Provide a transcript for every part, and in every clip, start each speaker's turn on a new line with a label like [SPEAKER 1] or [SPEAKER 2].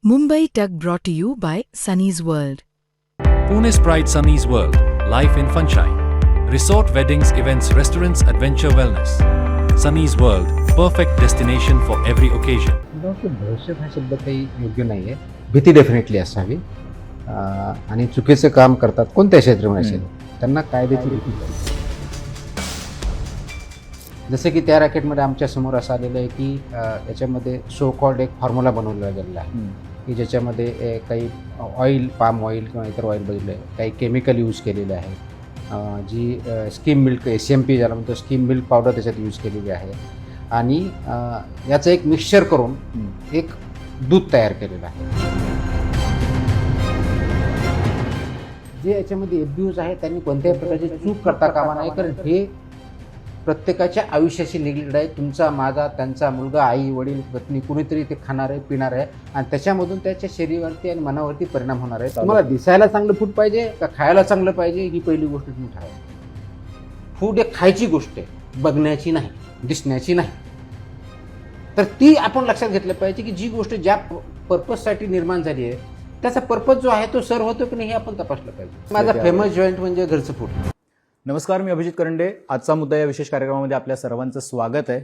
[SPEAKER 1] Mumbai Tug brought to you by Sunny's World.
[SPEAKER 2] Pune's Pride Sunny's World, life in Funshine. Resort weddings, events, restaurants, adventure wellness. Sunny's World, perfect destination for every occasion.
[SPEAKER 3] दहशत हा शब्द काही योग्य नाही आहे. भीती definitely असावी आणि चुकीचं काम करतात कोणत्या क्षेत्रामध्ये असेल त्यांना कायद्याची भीती पाहिजे. जसं की त्या रॅकेटमध्ये आमच्या समोर असं आलेलं आहे की याच्यामध्ये सो कॉल्ड एक फॉर्म्युला बनवलेला गेलेला आहे की ज्याच्यामध्ये काही ऑइल, पाम ऑइल किंवा इतर ऑइल बदललं आहे, काही केमिकल यूज केलेले आहे, जी स्कीम मिल्क SMP ज्याला म्हणतो स्कीम मिल्क पावडर त्याच्यात यूज केलेली आहे आणि याचं एक मिक्सचर करून एक दूध तयार केलेलं आहे. जे याच्यामध्ये एब्यूज आहे त्यांनी कोणत्याही प्रकारची चूक करता कामा नाही, कारण हे प्रत्येकाच्या आयुष्याशी निगडीत आहे. तुमचा, माझा, त्यांचा मुलगा, आई, वडील, पत्नी, कुणीतरी ते खाणार आहे, पिणार आहे आणि त्याच्यामधून त्याच्या शरीरावरती आणि मनावरती परिणाम होणार आहे. तुम्हाला दिसायला चांगलं फूड पाहिजे का खायला चांगलं पाहिजे ही पहिली गोष्ट तुम्ही ठरवा. फूड एक खायची गोष्ट आहे, बघण्याची नाही, दिसण्याची नाही. तर ती आपण लक्षात घेतलं पाहिजे की जी गोष्ट ज्या पर्पजसाठी निर्माण झाली आहे त्याचा पर्पज जो आहे तो सर्व होतो की नाही हे आपण तपासलं पाहिजे. माझा फेमस जॉईंट म्हणजे घरचं फूड.
[SPEAKER 4] नमस्कार, मी अभिजित करंडे. आजचा मुद्दा या विशेष कार्यक्रमामध्ये आपल्या सर्वांचं स्वागत आहे.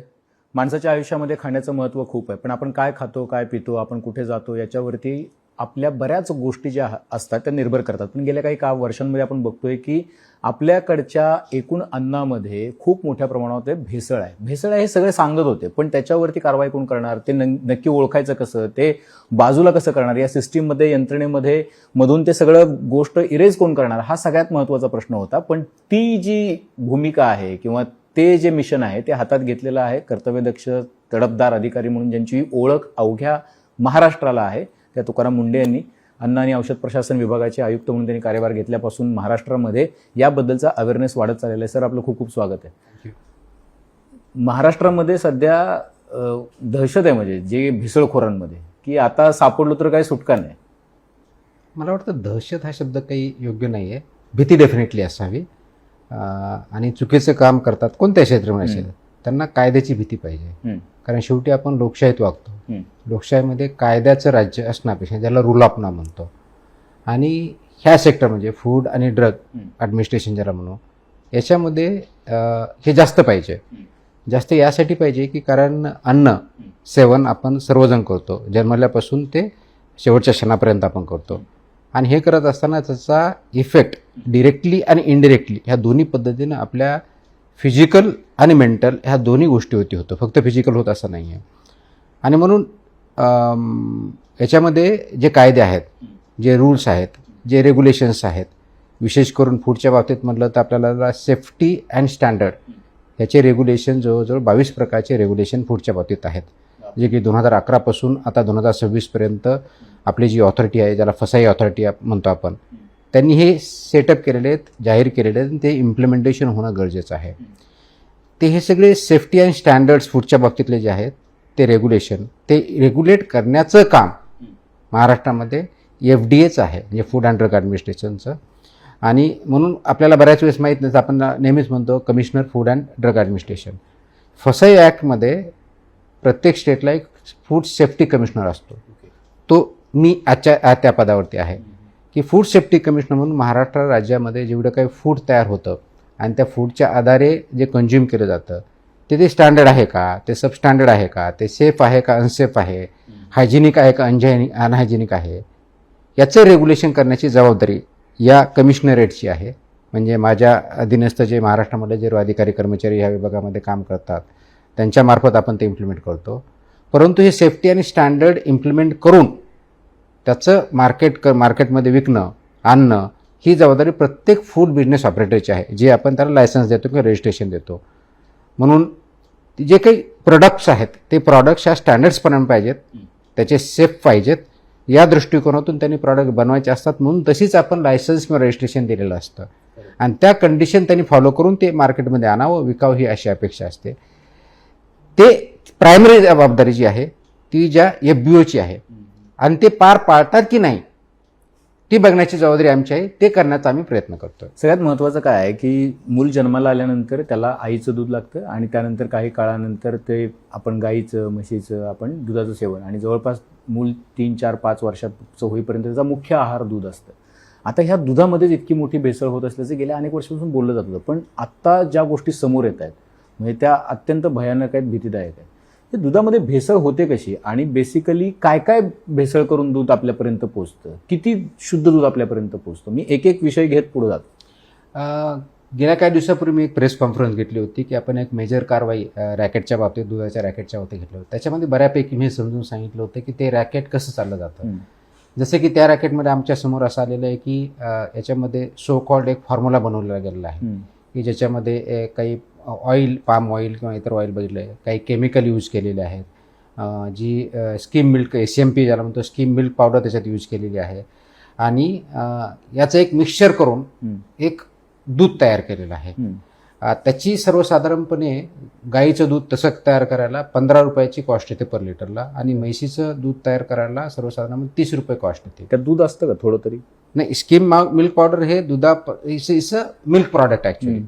[SPEAKER 4] माणसाच्या आयुष्यामध्ये खाण्याचं महत्त्व खूप आहे, पण आपण काय खातो, काय पितो, आपण कुठे जातो याच्यावरती आपल्या बऱ्याच गोष्टी ज्या असतात त्या निर्भर करतात. पण गेल्या काही वर्षांमध्ये आपण बघतोय की आपल्याकडच्या एकूण अन्नामध्ये खूप मोठ्या प्रमाणात भेसळ आहे. भेसळ आहे हे सगळे सांगत होते, पण त्याच्यावरती कारवाई कोण करणार, ते नक्की ओळखायचं कसं, ते बाजूला कसं करणार, या सिस्टीममध्ये, यंत्रणेमध्ये मधून ते सगळं गोष्ट इरेज कोण करणार, हा सगळ्यात महत्त्वाचा प्रश्न होता. पण ती जी भूमिका आहे किंवा ते जे मिशन आहे ते हातात घेतलेलं आहे कर्तव्यदक्ष तडफदार अधिकारी म्हणून ज्यांची ओळख अवघ्या महाराष्ट्राला आहे, त्या तुकाराम मुंडे यांनी. अन्न आणि औषध प्रशासन विभागाचे आयुक्त म्हणून त्यांनी कार्यभार घेतल्यापासून महाराष्ट्रामध्ये याबद्दलचा अवेअरनेस वाढत चाललेला आहे. सर, आपलं खूप खूप स्वागत आहे. महाराष्ट्रामध्ये सध्या दहशत आहे, म्हणजे जे भेसळखोरांमध्ये, की आता सापडलो तर काही सुटका नाही.
[SPEAKER 3] मला वाटतं दहशत हा शब्द काही योग्य नाही आहे. भीती डेफिनेटली असावी आणि चुकीचं काम करतात कोणत्या क्षेत्रामध्ये असेल त्यांना कायद्याची भीती पाहिजे. कारण शेवटी आपण लोकशाहीत वागतो. लोकशाहीमध्ये कायद्याचं राज्य असण्यापेक्षा ज्याला रूल ऑफ लॉ म्हणतो आणि ह्या सेक्टर म्हणजे फूड आणि ड्रग ॲडमिनिस्ट्रेशन ज्याला म्हणू, याच्यामध्ये हे जास्त पाहिजे. जास्त यासाठी पाहिजे की कारण अन्न सेवन आपण सर्वजण करतो, जन्मल्यापासून ते शेवटच्या क्षणापर्यंत आपण करतो आणि हे करत असताना त्याचा इफेक्ट डिरेक्टली आणि इनडिरेक्टली ह्या दोन्ही पद्धतीनं आपल्या फिजिकल आणि मेंटल ह्या दोन्ही गोष्टीवरती होतं. फक्त फिजिकल होत असं नाही आहे. आणि म्हणून याच्यामध्ये जे कायदे आहेत, जे रूल्स आहेत, जे रेग्युलेशन्स आहेत, विशेष करून फूडच्या बाबतीत म्हटलं तर आपल्याला सेफ्टी अँड स्टँडर्ड याचे रेग्युलेशन जवळजवळ 22 प्रकारचे रेग्युलेशन फूडच्या बाबतीत आहेत. जे की 2011 पासून आता 2026 पर्यंत आपली जी ऑथॉरिटी आहे, ज्याला फसाई ऑथॉरिटी म्हणतो आपण, त्यांनी हे सेटअप केलेले आहेत, जाहीर केलेले आहेत आणि ते इम्प्लिमेंटेशन होणं गरजेचं आहे. ते हे सगळे सेफ्टी अँड स्टँडर्ड्स फूडच्या बाबतीतले जे आहेत ते रेग्युलेशन, ते रेग्युलेट करण्याचं काम महाराष्ट्रामध्ये FDAचं आहे, म्हणजे फूड अँड ड्रग ॲडमिनिस्ट्रेशनचं. आणि म्हणून आपल्याला बऱ्याच वेळेस माहीत नाही, आपण नेहमीच म्हणतो commissioner food and drug administration. फसाई ॲक्टमध्ये प्रत्येक स्टेटला एक फूड सेफ्टी कमिशनर असतो. तो मी आजच्या त्या पदावरती आहे की फूड सेफ्टी कमिशनर म्हणून महाराष्ट्र राज्यामध्ये जेवढं काही फूड तयार होतं आणि त्या फूडच्या आधारे जे कंझ्युम केलं जातं ते स्टँडर्ड आहे का, ते सबस्टँडर्ड आहे का, ते सेफ आहे का अनसेफ आहे, हायजिनिक आहे का अनहायजिनिक आहे, याचं रेग्युलेशन करण्याची जबाबदारी या कमिशनरेटची आहे. म्हणजे माझ्या अधीनस्थ जे महाराष्ट्रामध्ये जे अधिकारी कर्मचारी ह्या विभागामध्ये काम करतात त्यांच्यामार्फत आपण ते इम्प्लिमेंट करतो. परंतु हे सेफ्टी आणि स्टँडर्ड इम्प्लिमेंट करून त्याचं मार्केटमध्ये विकणं, आणणं ही जबाबदारी प्रत्येक फूड बिझनेस ऑपरेटरची आहे, जे आपण त्याला लायसन्स देतो किंवा रजिस्ट्रेशन देतो. म्हणून जे काही प्रोडक्ट्स आहेत ते प्रॉडक्ट्स ह्या स्टँडर्ड्सपर्यंत पाहिजेत, त्याचे सेफ पाहिजेत, या दृष्टिकोनातून त्यांनी प्रॉडक्ट बनवायचे असतात. म्हणून तशीच आपण लायसन्स किंवा रजिस्ट्रेशन दिलेलं असतं आणि त्या कंडिशन त्यांनी फॉलो करून ते मार्केटमध्ये आणावं, विकावं ही अशी अपेक्षा असते. ते प्रायमरी जबाबदारी जी आहे ती ज्या FBOची आहे आणि ते पार पाडतात की नाही ती बघण्याची जबाबदारी आमची आहे. ते करण्याचा आम्ही प्रयत्न करतो.
[SPEAKER 4] सगळ्यात महत्त्वाचं काय आहे की मूल जन्माला आल्यानंतर त्याला आईचं दूध लागतं आणि त्यानंतर काही काळानंतर ते आपण गाईचं, म्हशीचं, आपण दुधाचं सेवन आणि जवळपास मूल 3, 4, 5 वर्षाचं होईपर्यंत त्याचा मुख्य आहार दूध असतं. आता ह्या दुधामध्येच इतकी मोठी भेसळ होत असल्याचं गेल्या अनेक वर्षापासून बोललं जात होतं, पण आत्ता ज्या गोष्टी समोर येत आहेत म्हणजे त्या अत्यंत भयानक आहेत, भीतीदायक आहेत. हे दुधामध्ये भेसळ होते कशी आणि बेसिकली काय काय भेसळ करून दूध आपल्यापर्यंत पोहोचतं, किती शुद्ध दूध आपल्यापर्यंत पोहोचतं? मी एक एक विषय घेत पुढे जातो.
[SPEAKER 3] गेल्या काही दिवसापूर्वी मी एक प्रेस कॉन्फरन्स घेतली होती की आपण एक मेजर कारवाई रॅकेटच्या बाबतीत, दुधाच्या रॅकेटच्या बाबतीत घेतलं होतं. त्याच्यामध्ये बऱ्यापैकी मी समजून सांगितलं होतं की ते रॅकेट कसं चाललं जातं. जसं की त्या रॅकेटमध्ये आमच्या समोर असं आलेलं आहे की याच्यामध्ये सो कॉल्ड एक फॉर्म्युला बनवलेला गेलेला आहे की ज्याच्यामध्ये काही ऑइल, पाम ऑइल किंवा इतर ऑइल बघितलं आहे, काही केमिकल यूज केलेले आहेत, जी स्कीम मिल्क SMP ज्याला म्हणतो स्कीम मिल्क पावडर त्याच्यात यूज केलेली आहे आणि याचं एक मिक्सचर करून एक दूध तयार केलेलं आहे. त्याची सर्वसाधारणपणे गाईचं दूध तसं तयार करायला 15 रुपयाची कॉस्ट येते पर लिटरला आणि म्हैसीचं दूध तयार करायला सर्वसाधारण 30 रुपये कॉस्ट येते.
[SPEAKER 4] त्यात दूध असतं का थोडं तरी?
[SPEAKER 3] नाही, स्कीम मिल्क पावडर हे is a milk product actually,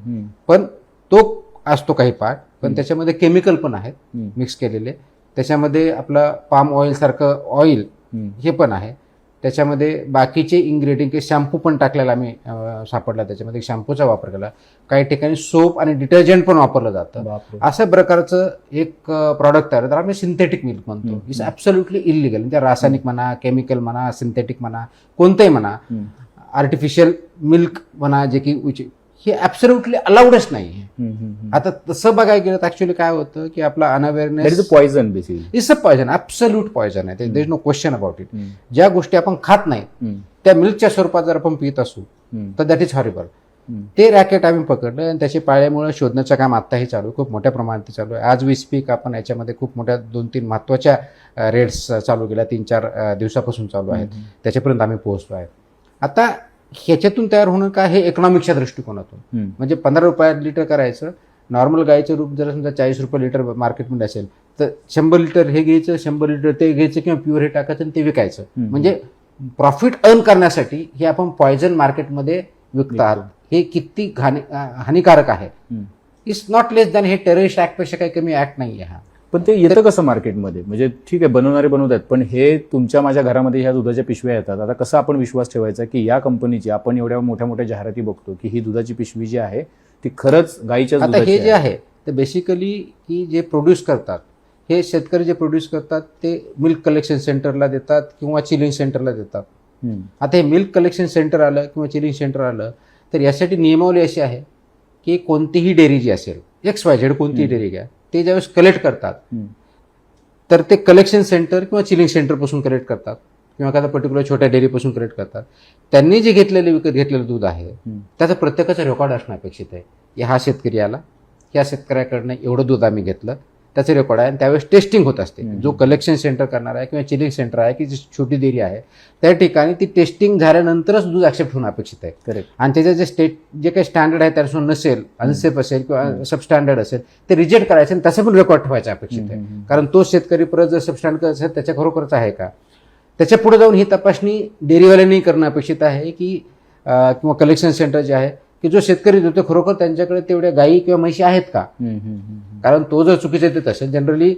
[SPEAKER 3] पण तो असतो काही पार्ट, पण त्याच्यामध्ये केमिकल पण आहेत मिक्स केलेले. त्याच्यामध्ये आपलं पाम ऑइल सारखं ऑइल हे पण आहे. त्याच्यामध्ये बाकीचे इन्ग्रेडियंट, शॅम्पू पण टाकलेला आम्ही सापडला, त्याच्यामध्ये शॅम्पूचा वापर केला, काही ठिकाणी सोप आणि डिटर्जंट पण वापरलं जातं. अशा प्रकारचं एक प्रॉडक्ट तयार तर आम्ही सिंथेटिक मिल्क म्हणतो. It's absolutely illegal. म्हणजे रासायनिक म्हणा, केमिकल म्हणा, सिंथेटिक म्हणा, कोणतंही म्हणा, आर्टिफिशियल मिल्क म्हणा, जे की हे ॲब्सोल्युटली अलाउडच नाही. आता तसं बघायला गेलं तर ऍक्च्युअली काय होतं की आपला unawareness
[SPEAKER 4] poison, basically
[SPEAKER 3] is a poison, absolute poison आहे. There is no question about it. ज्या गोष्टी आपण खात नाही त्या मिल्कच्या स्वरूपात जर आपण पित असू तर दॅट इज हॉरिबल. ते रॅकेट आम्ही पकडलं आणि त्याच्या पाळ्यामुळे शोधण्याचं काम आत्ताही चालू आहे, खूप मोठ्या प्रमाणात चालू आहे. आज वी स्पीक आपण याच्यामध्ये खूप मोठ्या 2-3 महत्त्वाच्या रेट्स चालू केल्या, 3-4 दिवसापासून चालू आहेत, त्याच्यापर्यंत आम्ही पोहोचलो आहे. आता ह्याच्यातून तयार होणं काय, हे इकॉनॉमिकच्या दृष्टिकोनातून म्हणजे 15 रुपयात लिटर करायचं. नॉर्मल गाईचं रूप जर समजा 40 रुपये लिटर मार्केटमध्ये असेल तर 100 लिटर हे घ्यायचं, 100 लिटर ते घ्यायचं किंवा प्युअर हे टाकायचं आणि ते विकायचं. म्हणजे प्रॉफिट अर्न करण्यासाठी हे आपण पॉयझन मार्केटमध्ये विकत आहात. हे किती हानिकारक आहे. इट्स नॉट लेस दॅन, हे टेररिस्ट ऍक्टपेक्षा काही कमी ऍक्ट नाही आहे हा.
[SPEAKER 4] पण ते येतं कसं मार्केटमध्ये? म्हणजे ठीक आहे, बनवणारे बनवतात, पण हे तुमच्या माझ्या घरामध्ये ह्या दुधाच्या पिशव्या येतात. आता कसं आपण विश्वास ठेवायचा की या कंपनीची, आपण एवढ्या मोठ्या मोठ्या जाहिराती बघतो की ही दुधाची पिशवी जी आहे ती खरंच गाईच्या
[SPEAKER 3] आता हे जे आहे ते बेसिकली की जे प्रोड्यूस करतात, हे शेतकरी जे प्रोड्यूस करतात ते मिल्क कलेक्शन सेंटरला देतात किंवा चिलिंग सेंटरला देतात. आता हे मिल्क कलेक्शन सेंटर आलं किंवा चिलिंग सेंटर आलं तर यासाठी नियमावली अशी आहे की कोणतीही डेअरी जी असेल, XYZ कोणतीही डेअरी घ्या, ते ज्यावेळेस कलेक्ट करतात तर ते कलेक्शन सेंटर किंवा चिलिंग सेंटरपासून कलेक्ट करतात किंवा एखाद्या पर्टिक्युलर छोट्या डेअरीपासून कलेक्ट करतात. त्यांनी जे विकत घेतलेलं दूध आहे त्याचं प्रत्येकाचं रेकॉर्ड असणं अपेक्षित आहे. हा शेतकरी आला, ह्या शेतकऱ्याकडनं एवढं दूध आम्ही घेतलं, त्याचे रेकॉर्ड आहे आणि त्यावेळेस टेस्टिंग होत असते. जो कलेक्शन सेंटर करणार आहे किंवा चिलिंग सेंटर आहे की जी छोटी डेअरी आहे त्या ठिकाणी ती टेस्टिंग झाल्यानंतरच दूध ऍक्सेप्ट होणं अपेक्षित आहे. करेक्ट. आणि त्याचे जे काही स्टँडर्ड आहे त्यापासून नसेल, अनसेफ असेल किंवा सबस्टँडर्ड असेल ते रिजेक्ट करायचं आणि त्याचं पण रेकॉर्ड ठेवायचं अपेक्षित आहे. कारण तो शेतकरी परत जर सबस्टँडर्ड असेल त्याच्या खरोखरच आहे का, त्याच्या पुढे जाऊन ही तपासणी डेअरीवाल्यांनी करणं अपेक्षित आहे की किंवा कलेक्शन सेंटर जे आहे की जो शेतकरी देतो खरोखर त्यांच्याकडे तेवढ्या गायी किंवा म्हशी आहेत का. कारण तो जर चुकीचं देत असेल जनरली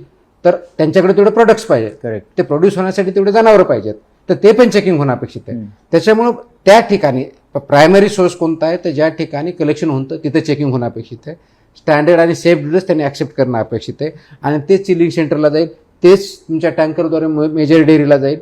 [SPEAKER 3] तर त्यांच्याकडे तेवढे प्रोडक्ट्स पाहिजेत. करेक्ट. ते प्रोड्यूस होण्यासाठी तेवढे जनावरं पाहिजेत, तर ते पण चेकिंग होणं अपेक्षित आहे. त्याच्यामुळं त्या ठिकाणी प्रायमरी सोर्स कोणता आहे तर ज्या ठिकाणी कलेक्शन होतं तिथे चेकिंग होणं अपेक्षित आहे. स्टँडर्ड आणि सेफ दूधच त्यांनी ऍक्सेप्ट करणं अपेक्षित आहे आणि तेच चिलिंग सेंटरला जाईल, तेच तुमच्या टँकरद्वारे मेजर डेअरीला जाईल.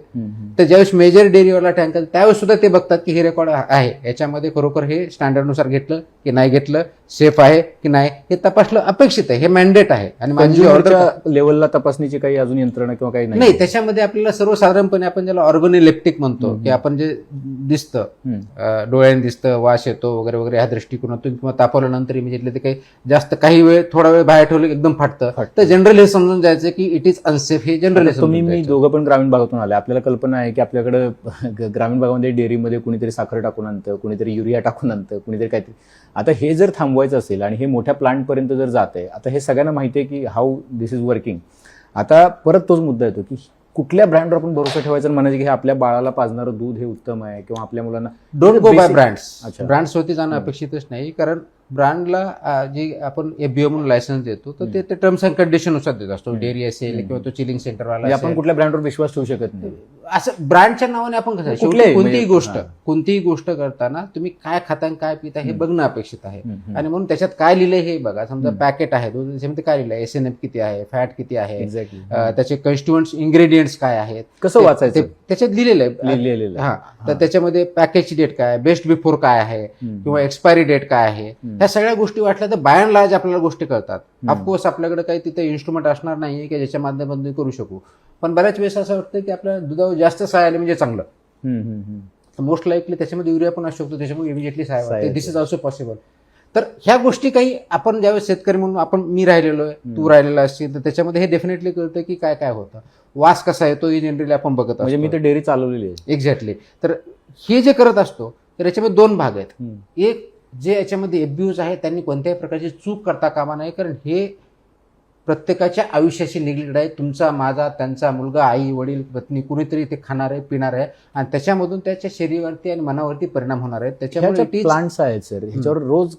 [SPEAKER 3] तर ज्यावेळेस मेजर डेअरीवाला टँकर त्यावेळेस सुद्धा ते बघतात की हे रेकॉर्ड आहे, याच्यामध्ये खरोखर हे स्टँडर्डनुसार घेतलं की नाही घेतलं, सेफ आहे की नाही हे तपासलं अपेक्षित आहे. हे मॅन्डेट आहे. आणि माझी ऑर्डर
[SPEAKER 4] लेवलला तपासणीची काही अजून यंत्रणा किंवा काही
[SPEAKER 3] नाही. त्याच्यामध्ये आपल्याला सर्वसाधारणपणे आपण ज्याला ऑर्गनोलेप्टिक म्हणतो की आपण जे दिसतं, डोळ्याने दिसतं, वास येतो वगैरे वगैरे, ह्या दृष्टिकोनातून किंवा तापवल्यानंतर इमिजिएटली ते काही जास्त काही वेळ थोडा वेळ बाहेर ठेवलं एकदम फाटतं, तर जनरल हे समजून जायचं की इट इज अनसेफ. हे जनरल
[SPEAKER 4] मी दोघं पण ग्रामीण भागातून आले, आपल्याला कल्पना आहे की आपल्याकडे ग्रामीण भागामध्ये डेअरीमध्ये कुणीतरी साखर टाकून आणतं, कुणीतरी युरिया टाकून आणतं, कुणीतरी काहीतरी. आता हे जर थांबवायचं असेल आणि हे मोठ्या प्लांटपर्यंत जर जात आहे, आता हे सगळ्यांना माहिती आहे की हाऊ दिस इज वर्किंग. आता परत तोच मुद्दा येतो की कुठल्या ब्रँडवर आपण भरोसा ठेवायचा आणि म्हणायचं की हे आपल्या बाळाला पाजणारं दूध हे उत्तम आहे किंवा आपल्या मुलांना.
[SPEAKER 3] Don't go by brands. Brands होती जाणं अपेक्षितच नाही, कारण ब्रँडला जे आपण FBO म्हणून लायसन्स देतो तर ते टर्म्स अँड कंडिशननुसार देत असतो. डेअरी असेल किंवा तो चिलिंग सेंटरवाला
[SPEAKER 4] म्हणजे आपण
[SPEAKER 3] असेल.
[SPEAKER 4] कुठल्या ब्रँडवर विश्वास ठेवू शकत नाही.
[SPEAKER 3] असं ब्रँडच्या नावाने आपण कसं शेवटी
[SPEAKER 4] कुठल्याही
[SPEAKER 3] कोणतीही गोष्ट करताना तुम्ही काय खाता आणि काय पिता हे बघणं अपेक्षित आहे.
[SPEAKER 4] हम्म.
[SPEAKER 3] आणि म्हणून त्याच्यात काय लिहिलंय हे बघा. समजा पॅकेट आहे त्याच्यामध्ये काय लिहिलंय, SNF किती आहे, फॅट किती आहे,
[SPEAKER 4] एक्झॅक्टली
[SPEAKER 3] त्याचे कन्स्टिट्युएंट्स इन्ग्रेडियंट्स काय आहेत,
[SPEAKER 4] कसं वाचायचं
[SPEAKER 3] त्याच्यात लिहिलेलं आहे.
[SPEAKER 4] लिहिलेलं आहे.
[SPEAKER 3] हा तर त्याच्यामध्ये पॅकेजची डेट काय, बेस्ट बिफोर काय आहे किंवा एक्सपायरी डेट काय आहे, ह्या सगळ्या गोष्टी वाटल्या तर बाय अँड लार्ज आपल्याला गोष्टी कळतात. ऑफकोर्स आपल्याकडे काही तिथे इन्स्ट्रुमेंट असणार नाही की ज्याच्या माध्यमातून करू शकू, पण बऱ्याच वेळेस असं वाटतं की आपल्या दुधावर जास्त साय आले म्हणजे चांगलं. मोस्ट लाईकली त्याच्यामध्ये युरिया पण असू शकतो, त्याच्यामुळे इमिजिएटली साय दिस इज ऑल्सो पॉसिबल. तर ह्या गोष्टी काही आपण ज्यावेळेस शेतकरी म्हणून मी राहिलेलो आहे, तू राहिलेला असशील, तर त्याच्यामध्ये हे डेफिनेटली कळतं की काय काय होतं, वास कसा येतो हे जनरली आपण बघत असतो.
[SPEAKER 4] म्हणजे मी तर डेअरी चालवलेली आहे.
[SPEAKER 3] एक्झॅक्टली. तर हे जे करत असतो तर याच्यामध्ये दोन भाग आहेत. एक जे याच्यामध्ये FBOs आहे त्यांनी कोणत्याही प्रकारची चूक करता कामा नये, कारण हे प्रत्येकाच्या आयुष्याशी निगडीत आहे. तुमचा, माझा, त्यांचा मुलगा, आई, वडील, पत्नी, कुणीतरी ते खाणार आहे, पिणार आहे आणि त्याच्यामधून त्याच्या शरीरावरती आणि मनावरती परिणाम होणार आहे. त्याच्यामुळे
[SPEAKER 4] प्लांट्स आहेत सर, ह्याच्यावर रोज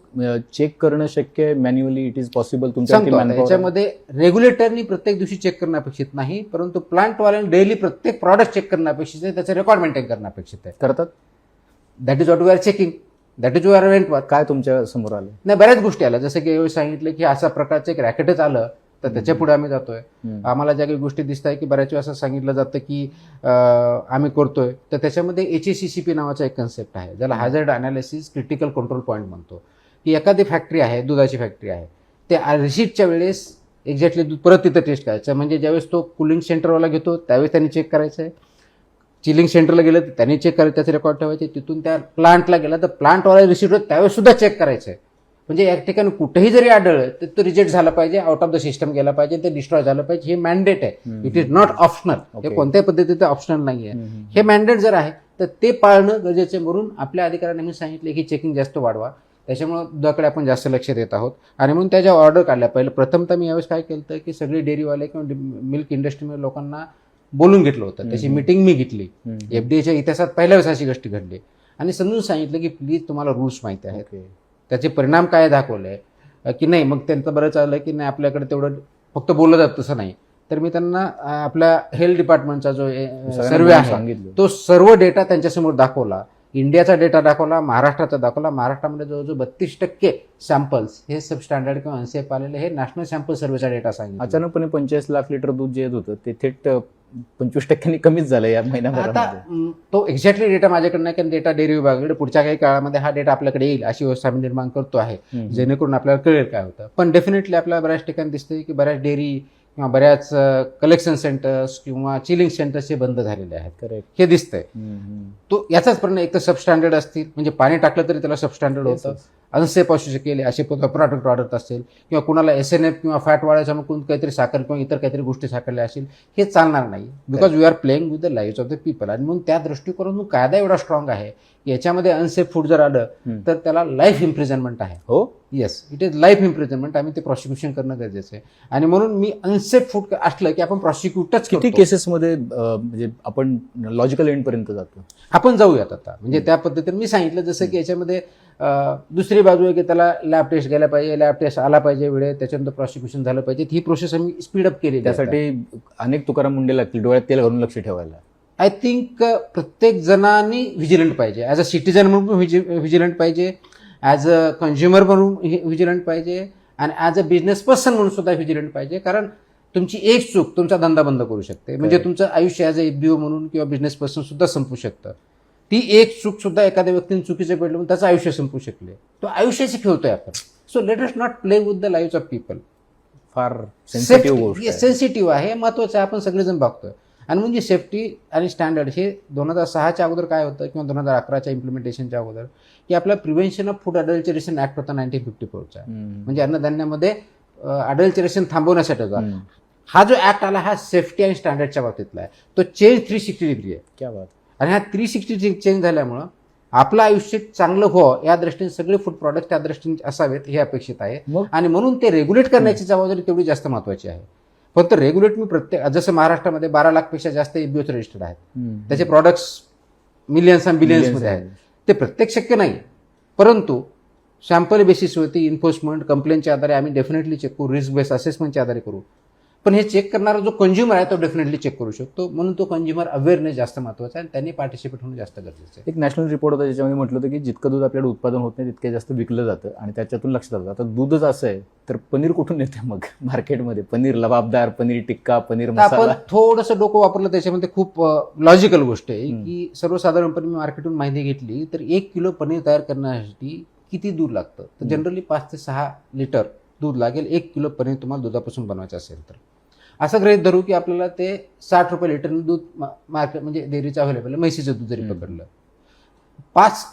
[SPEAKER 4] चेक करणं शक्य आहे मॅन्युअली, इट इज पॉसिबल
[SPEAKER 3] सांगतो. याच्यामध्ये रेग्युलेटरनी प्रत्येक दिवशी चेक करणं अपेक्षित नाही, परंतु प्लांटवाल्याने डेली प्रत्येक प्रॉडक्ट चेक करणं अपेक्षित आहे, त्याचं रेकॉर्ड मेंटेन करणं अपेक्षित आहे.
[SPEAKER 4] करतात.
[SPEAKER 3] That is what we are checking, that is your event.
[SPEAKER 4] काय तुमच्या समोर आलं?
[SPEAKER 3] नाही, बऱ्याच गोष्टी आल्या. जसं की सांगितलं की अशा प्रकारचं एक रॅकेटच आलं तर त्याच्या पुढे आम्ही जातोय. आम्हाला ज्या काही गोष्टी दिसत आहे की बऱ्याच वेळा असं सांगितलं जातं की आम्ही करतोय, तर त्याच्यामध्ये HACCP नावाचा एक कन्सेप्ट आहे, ज्याला हॅझर्ड अनालिसिस क्रिटिकल कंट्रोल पॉईंट म्हणतो. की एखादी फॅक्टरी आहे, दुधाची फॅक्टरी आहे, ते रिसीटच्या वेळेस एक्झॅक्टली दूध परत तिथं टेस्ट करायचं. म्हणजे ज्यावेळेस तो कुलिंग सेंटरवाला घेतो त्यावेळेस त्यांनी चेक करायचं आहे, चिलिंग सेंटरला गेलं तर त्यांनी चेक करायचं, त्याचे रेकॉर्ड ठेवायचे. तिथून त्या प्लांटला गेला तर प्लांटवाला रिसीट त्यावेळेस सुद्धा चेक करायचं आहे. म्हणजे या ठिकाणी कुठेही जरी आढळलं तर तो रिजेक्ट झाला पाहिजे, आउट ऑफ द सिस्टम गेला पाहिजे, ते डिस्ट्रॉय झालं पाहिजे. हे मॅन्डेट आहे, इट इज नॉट ऑप्शनल. हे कोणत्याही पद्धतीत ऑप्शनल नाही आहे. हे मॅन्डेट जर आहे तर ते पाळणं गरजेचं. म्हणून आपल्या अधिकाऱ्यांनी मी सांगितलं की चेकिंग जास्त वाढवा, त्याच्यामुळे दुधाकडे आपण जास्त लक्ष देत आहोत. आणि म्हणून त्याच्या ऑर्डर काढल्या. पहिलं प्रथमतः मी यावेळेस काय केलं की सगळे डेअरीवाले किंवा मिल्क इंडस्ट्रीमध्ये लोकांना बोलून घेतलं होतं, त्याची मीटिंग मी घेतली. FDAच्या इतिहासात पहिल्या वेळेस अशी गोष्ट घडली आणि समजून सांगितलं की प्लीज तुम्हाला रूल्स माहिती आहेत, त्याचे परिणाम काय दाखवले की नाही. मग त्यांचं बरंच आलं की नाही आपल्याकडे तेवढं फक्त बोललं जात तसं नाही. तर मी त्यांना आपल्या हेल्थ डिपार्टमेंटचा जो सर्वे आहे तो सर्व डेटा त्यांच्यासमोर दाखवला. इंडियाचा डेटा दाखवला, महाराष्ट्राचा दाखवला. महाराष्ट्रामध्ये जवळजवळ 32% सॅम्पल्स हे सबस्टँडर्ड किंवा अनसेफ आलेले, हे नॅशनल सॅम्पल सर्वेचा डेटा सांगितलं.
[SPEAKER 4] अचानकपणे 45 लाख लिटर दूध जे येत होतं ते थेट 25% कमीच झालं या महिन्याभरामध्ये.
[SPEAKER 3] आता तो एक्झॅक्टली डेटा माझ्याकडे नाही, कारण डेटा डेअरी विभागाकडे पुढच्या काही काळामध्ये हा डेटा आपल्याकडे येईल अशी व्यवस्था आम्ही निर्माण करतो आहे, जेणेकरून आपल्याला कळेल काय होतं. पण डेफिनेटली आपल्याला बऱ्याच ठिकाणी दिसते की बऱ्याच डेअरी किंवा बऱ्याच कलेक्शन सेंटर्स किंवा चिलिंग सेंटर्स हे बंद झालेले आहेत.
[SPEAKER 4] करेक्ट.
[SPEAKER 3] हे दिसतंय. तो याचाच परिणाम, एक तर सबस्टँडर्ड असतील म्हणजे पाणी टाकलं तरी त्याला सबस्टँडर्ड होतं, अनसेफ असू शकेल असे प्रॉडक्ट वाढत असेल, किंवा कुणाला SNF किंवा फॅट वाढायचं मग काहीतरी साखर किंवा इतर काहीतरी गोष्टी साखरल्या असेल, हे चालणार नाही. Because we are playing with the live of the people. आणि म्हणून त्या दृष्टिकोनातून कायदा एवढा स्ट्रॉंग आहे की याच्यामध्ये अनसेफ फूड जर आलं तर त्याला लाईफ इम्प्रिझनमेंट आहे.
[SPEAKER 4] हो,
[SPEAKER 3] yes, it is life imprisonment. आम्ही ते प्रॉसिक्युशन करणं गरजेचं आहे. आणि म्हणून मी अनसेफ फूड असलं की आपण प्रॉसिक्यूटच
[SPEAKER 4] किती केसेसमध्ये म्हणजे आपण लॉजिकल एंड पर्यंत जातो.
[SPEAKER 3] आपण जाऊयात आता. म्हणजे त्या पद्धतीने मी सांगितलं जसं की याच्यामध्ये दुसरी बाजू आहे की त्याला लॅब टेस्ट गेला पाहिजे, लॅब टेस्ट आला पाहिजे वेळेत, त्याच्यानंतर प्रॉसिक्युशन झालं पाहिजे. ही प्रोसेस आम्ही स्पीडअप केली.
[SPEAKER 4] त्यासाठी अनेक तुकाराम मुंडे लागतील, डोळ्यात तेल घालून लक्ष ठेवायला.
[SPEAKER 3] आय थिंक प्रत्येक जणांनी व्हिजिलंट पाहिजे. ॲज अ सिटीजन म्हणून व्हिजिलंट पाहिजे, ॲज अ कंझ्युमर म्हणून व्हिजिलंट पाहिजे, आणि ॲज अ बिझनेस पर्सन म्हणून सुद्धा व्हिजिलंट पाहिजे. कारण तुमची एक चूक तुमचा धंदा बंद करू शकते. म्हणजे तुमचं आयुष्य ॲज अ FBO म्हणून किंवा बिझनेस पर्सन सुद्धा संपू शकतं. ती एक चूक सुद्धा एखाद्या व्यक्तीने चुकीचं पडलं म्हणून त्याचं आयुष्य संपू शकले. तो आयुष्याशी खेळतोय आपण. So let us not play with the live of people.
[SPEAKER 4] फार सेन्सिटिव्ह गोष्ट,
[SPEAKER 3] सेन्सिटिव्ह आहे, महत्वाचं आहे, आपण सगळेजण बघतोय. आणि म्हणजे सेफ्टी आणि स्टँडर्ड हे 2006च्या अगोदर काय होतं किंवा 2011च्या इम्प्लिमेंटेशनच्या अगोदर की आपला प्रिव्हेन्शन ऑफ फूड अडल्चरेशन ऍक्ट होता 1954चा. म्हणजे अन्नधान्यामध्ये अडल्चरेशन थांबवण्यासाठी होता. हा जो ऍक्ट आला हा सेफ्टी आणि स्टँडर्डच्या बाबतीतला आहे. तो चेंज 360 डिग्री आहे.
[SPEAKER 4] क्या बात.
[SPEAKER 3] आणि हा 360 चेंज झाल्यामुळं आपलं आयुष्य चांगलं व्हावं या दृष्टीने सगळे फूड प्रॉडक्ट त्या दृष्टीने असावेत हे अपेक्षित आहे. आणि म्हणून ते रेग्युलेट करण्याची जबाबदारी तेवढी जास्त महत्वाची आहे. फक्त रेग्युलेट मी प्रत्येक, जसं महाराष्ट्रामध्ये 12 लाखपेक्षा जास्त FBOs रजिस्टर्ड आहेत, त्याचे प्रॉडक्ट्स मिलियन्स आणि बिलियन्स मध्ये आहेत. ते प्रत्येक शक्य नाही, परंतु सॅम्पल बेसिसवरती इन्फोर्समेंट कंप्लेंटच्या आधारे आम्ही डेफिनेटली चेक करू, रिस्क बेस असेसमेंटच्या आधारे करू. पण हे चेक करणारा जो कंझ्युमर आहे तो डेफिनेटली चेक करू शकतो. म्हणून तो कंझ्युमर अवेअरनेस जास्त महत्त्वाचा आहे आणि त्यांनी पार्टिसिपेट होणं जास्त गरजेचं आहे.
[SPEAKER 4] एक नॅशनल रिपोर्ट होता ज्याच्यामध्ये म्हटलं होतं की जितकं दूध आपल्याकडे उत्पादन होत नाही तितके जास्त विकलं जातं आणि त्याच्यातून लक्षात आलं. आता दूधच असं आहे तर पनीर कुठून येते मग मार्केटमध्ये? पनीर लबाबदार, पनीर टिक्का, पनीर
[SPEAKER 3] तर आपण
[SPEAKER 4] मसाला.
[SPEAKER 3] थोडंसं डोकं वापरलं त्याच्यामध्ये खूप लॉजिकल गोष्ट आहे की सर्वसाधारणपणे मी मार्केटून माहिती घेतली तर 1 किलो पनीर तयार करण्यासाठी किती दूध लागतं. तर जनरली 5 ते 6 लिटर दूध लागेल 1 किलो पनीर तुम्हाला दुधापासून बनवायचं असेल तर. असं गृहीत धरू की आपल्याला ते 60 रुपये लिटरनं दूध मार्केट म्हणजे डेअरीचं अवेलेबल आहे. म्हैसीचं दूध जरी पकडलं 5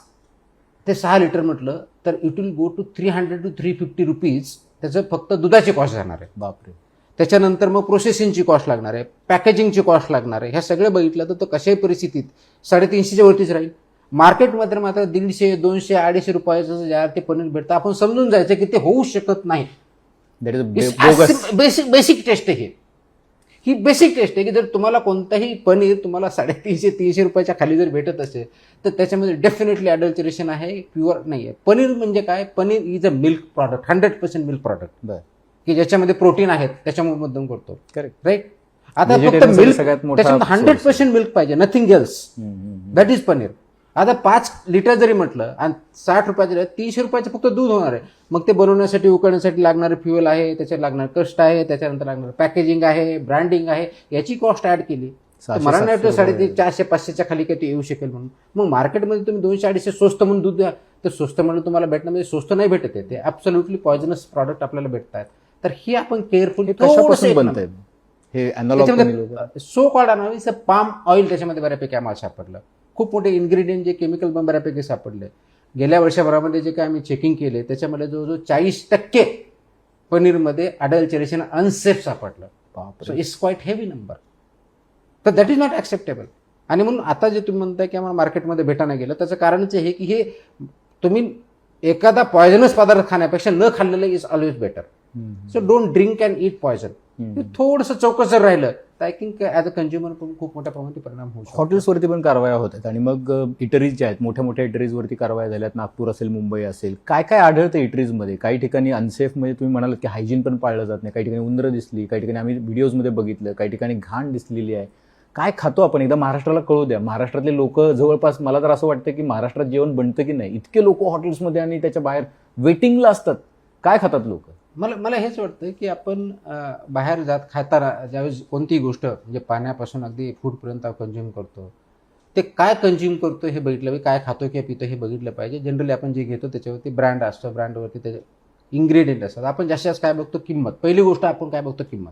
[SPEAKER 3] ते 6 लिटर म्हटलं तर it will go to 300 to 350 rupees. त्याचं फक्त दुधाची कॉस्ट जाणार आहे.
[SPEAKER 4] बापरे.
[SPEAKER 3] त्याच्यानंतर मग प्रोसेसिंगची कॉस्ट लागणार आहे, पॅकेजिंगची कॉस्ट लागणार आहे. ह्या सगळं बघितलं तर तो कशाही परिस्थितीत 350च्या वरतीच राहील. मार्केटमध्ये मात्र 150, 200, 250 रुपयाचं ज्या ते पनीर भेटतं आपण समजून जायचं की ते होऊ शकत नाही.
[SPEAKER 4] दॅट इज
[SPEAKER 3] बेसिक टेस्ट आहे ही बेसिक टेस्ट आहे की जर तुम्हाला कोणताही पनीर तुम्हाला 350-300 रुपयाच्या खाली जर भेटत असेल तर त्याच्यामध्ये डेफिनेटली अडल्टरेशन आहे, प्युअर नाही आहे. पनीर म्हणजे काय? Paneer is a milk product, 100% milk product की ज्याच्यामध्ये प्रोटीन आहेत त्याच्यामुळे मुद्दाम करतो.
[SPEAKER 4] Correct
[SPEAKER 3] right. आता फक्त मिल्क त्याच्यामध्ये 100% मिल्क पाहिजे, nothing else. That is paneer. आता 5 लिटर जरी म्हटलं आणि 60 रुपयाचं 300 रुपयाचं फक्त दूध होणार आहे. मग ते बनवण्यासाठी उकळण्यासाठी लागणारे फ्युएल आहे, त्याच्यात लागणार कष्ट आहे, त्याच्यानंतर लागणार पॅकेजिंग आहे, ब्रँडिंग आहे, याची कॉस्ट ऍड केली. मला नाही वाटतं 400-500च्या खाली काही येऊ शकेल म्हणून. मग मार्केटमध्ये तुम्ही 200-250 स्वस्त म्हणून दूध द्या तर स्वस्त म्हणून तुम्हाला भेटणं म्हणजे स्वस्त नाही भेटत आहे. ते ॲब्सोल्युटली पॉयझनस प्रॉडक्ट आपल्याला भेटतात. तर ही आपण केअरफुल
[SPEAKER 4] कशापासून बनतंय हे
[SPEAKER 3] त्याच्यामध्ये सो कॉल्ड अनालिस पाम ऑइल त्याच्यामध्ये बऱ्यापैकी आम्हाला सापडलं. खूप मोठे इन्ग्रेडियंट जे केमिकल पण बऱ्यापैकी सापडले. गेल्या वर्षभरामध्ये जे काय आम्ही चेकिंग केले त्याच्यामध्ये जवळजवळ 40% पनीरमध्ये अडल्टरेशन अनसेफ सापडलं. So it's quite heavy number. तर दॅट इज नॉट ॲक्सेप्टेबल. आणि म्हणून आता जे तुम्ही म्हणताय की आम्हाला मार्केटमध्ये भेटायला गेलं त्याचं कारणच हे की हे तुम्ही एखादा पॉयझनस पदार्थ खाण्यापेक्षा न खाल्लेलं is always better. So don't drink and eat poison. थोडंसं चौकस जर राहिलं तर I think as a consumer पण खूप मोठ्या प्रमाणात परिणाम होऊ शकतो.
[SPEAKER 4] हॉटेल्सवरती पण कारवाया होत आहेत आणि मग इटरीज ज्या आहेत मोठ्या मोठ्या इटरीजवरती कारवाया झाल्यात. नागपूर असेल, मुंबई असेल. काय काय आढळतं इटरीजमध्ये? काही ठिकाणी अनसेफ म्हणजे तुम्ही म्हणालात की हायजीन पण पाळलं जात नाही. काही ठिकाणी उंदरं दिसली, काही ठिकाणी आम्ही व्हिडिओजमध्ये बघितलं, काही ठिकाणी घाण दिसलेली आहे. काय खातो आपण? एकदा महाराष्ट्राला कळू द्या. महाराष्ट्रातले लोक जवळपास मला तर असं वाटतं की महाराष्ट्रात जेवण बनतं की नाही. इतके लोक हॉटेल्समध्ये आणि त्याच्या बाहेर वेटिंगला असतात. काय खातात लोक?
[SPEAKER 3] मला हेच वाटतं की आपण बाहेर जात खाताना ज्यावेळेस कोणतीही गोष्ट म्हणजे पाण्यापासून अगदी फूडपर्यंत कंझ्युम करतो ते काय कंझ्युम करतो हे बघितलं पाहिजे. काय खातो किंवा पितो हे बघितलं पाहिजे. जनरली आपण जे घेतो त्याच्यावरती ब्रँड असतो, ब्रँडवरती त्याचे इन्ग्रेडियंट असतात. आपण जास्त जास्त काय बघतो? किंमत. पहिली गोष्ट आपण काय बघतो? किंमत.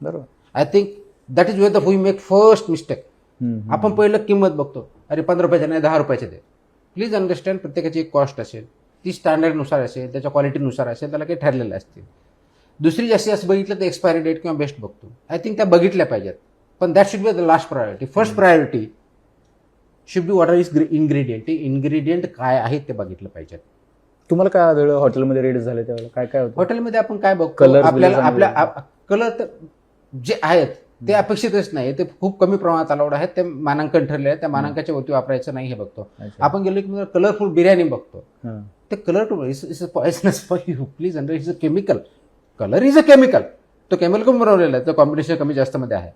[SPEAKER 4] बरोबर.
[SPEAKER 3] I think that is where we make first mistake. आपण पहिलं किंमत बघतो. अरे 15 रुपयाचे नाही 10 रुपयाचे दे. प्लीज अंडरस्टँड प्रत्येकाची एक कॉस्ट असेल, ती स्टँडर्डनुसार असेल, त्याच्या क्वालिटीनुसार असेल, त्याला काही ठरलेलं असतील. दुसरी जास्तीत जास्त बघितलं तर एक्सपायरी डेट किंवा बेस्ट बघतो. आय थिंक त्या बघितल्या पाहिजेत. पण that should be the last priority. First priority should be what are is ingredient. ते इन्ग्रेडियंट काय आहेत ते बघितलं पाहिजेत.
[SPEAKER 4] तुम्हाला काय आढळलं हॉटेलमध्ये रेट झाले त्यावेळेला? काय काय होतं
[SPEAKER 3] हॉटेलमध्ये? आपण काय बघतो?
[SPEAKER 4] Colours
[SPEAKER 3] आपल्याला
[SPEAKER 4] वगैरे
[SPEAKER 3] आपल्या कलर तर जे आहेत ते अपेक्षितच नाही. ते खूप कमी प्रमाणात अलाउड आहेत. ते मानांकन ठरले आहे. त्या मानांकाच्या वरती वापरायचं नाही हे बघतो. आपण गेलो की कलरफुल बिर्याणी बघतो. ते colour is a poisonous for you. Please under is a chemical. Colour is a chemical. तो केमिकल पण बनवलेला आहे. तो कॉम्बिनेशन कमी जास्त मध्ये आहे.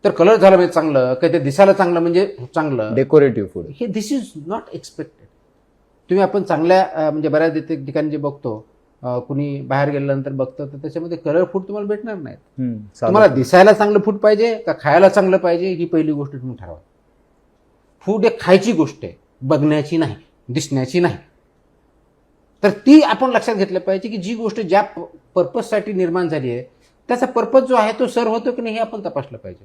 [SPEAKER 3] तर कलर झाला म्हणजे चांगलं, काही ते दिसायला चांगलं म्हणजे चांगलं
[SPEAKER 4] डेकोरेटिव्ह फूड.
[SPEAKER 3] हे दिस इज नॉट एक्सपेक्टेड. तुम्ही आपण चांगल्या म्हणजे बऱ्याच ठिकाणी जे बघतो कुणी बाहेर गेल्यानंतर बघतं तर त्याच्यामध्ये कलर फूड तुम्हाला भेटणार नाहीत. तुम्हाला दिसायला चांगलं फूड पाहिजे का खायला चांगलं पाहिजे ही पहिली गोष्ट तुम्ही ठरवा. फूड एक खायची गोष्ट आहे, बघण्याची नाही, दिसण्याची नाही. तर ती आपण लक्षात घेतलं पाहिजे की जी गोष्ट ज्या पर्पजसाठी निर्माण झाली आहे त्याचा पर्पज जो आहे तो सर्व होतो की नाही हे आपण तपासलं पाहिजे.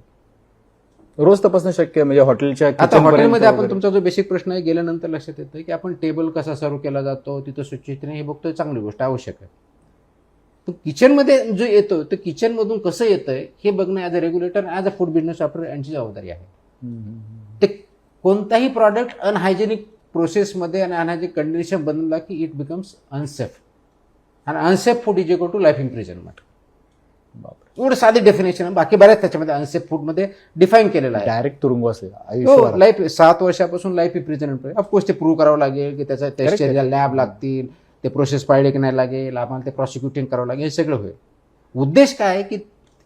[SPEAKER 4] रोज तपासणं शक्य म्हणजे हॉटेलच्या
[SPEAKER 3] आता हॉटेलमध्ये आपण तुमचा जो बेसिक प्रश्न आहे गेल्यानंतर लक्षात येतं की आपण टेबल कसा सर्व केला जातो, तिथं स्वच्छतेने हे बघतोय, चांगली गोष्ट आवश्यक आहे. पण किचनमध्ये जो येतो तर किचनमधून कसं येतंय हे बघणं as a regulator, as a food business operator यांची जबाबदारी आहे. ते कोणताही प्रॉडक्ट अनहायजेनिक प्रोसेसमध्ये आणि अनहायजेनिक कंडिशन बनवला की इट बिकम्स अनसेफ. आणि unsafe food is equal to life imprisonment. एवढं साधी डेफिनेशन आहे. बाकी बऱ्याच त्याच्यामध्ये अनसेफ फूडमध्ये डिफाईन केलेलं आहे.
[SPEAKER 4] डायरेक्ट तुरुंगवास
[SPEAKER 3] लाईफ 7 वर्षापासून लाईफ इम्प्रिझनमेंट. ऑफकोर्स ते प्रूव्ह करावं लागेल की त्याच्या शरीराला लॅब लागतील, ते प्रोसेस पाळले की नाही लागेल, आम्हाला ते प्रॉसिक्युटिंग करावं लागेल, हे सगळं होईल. उद्देश काय आहे की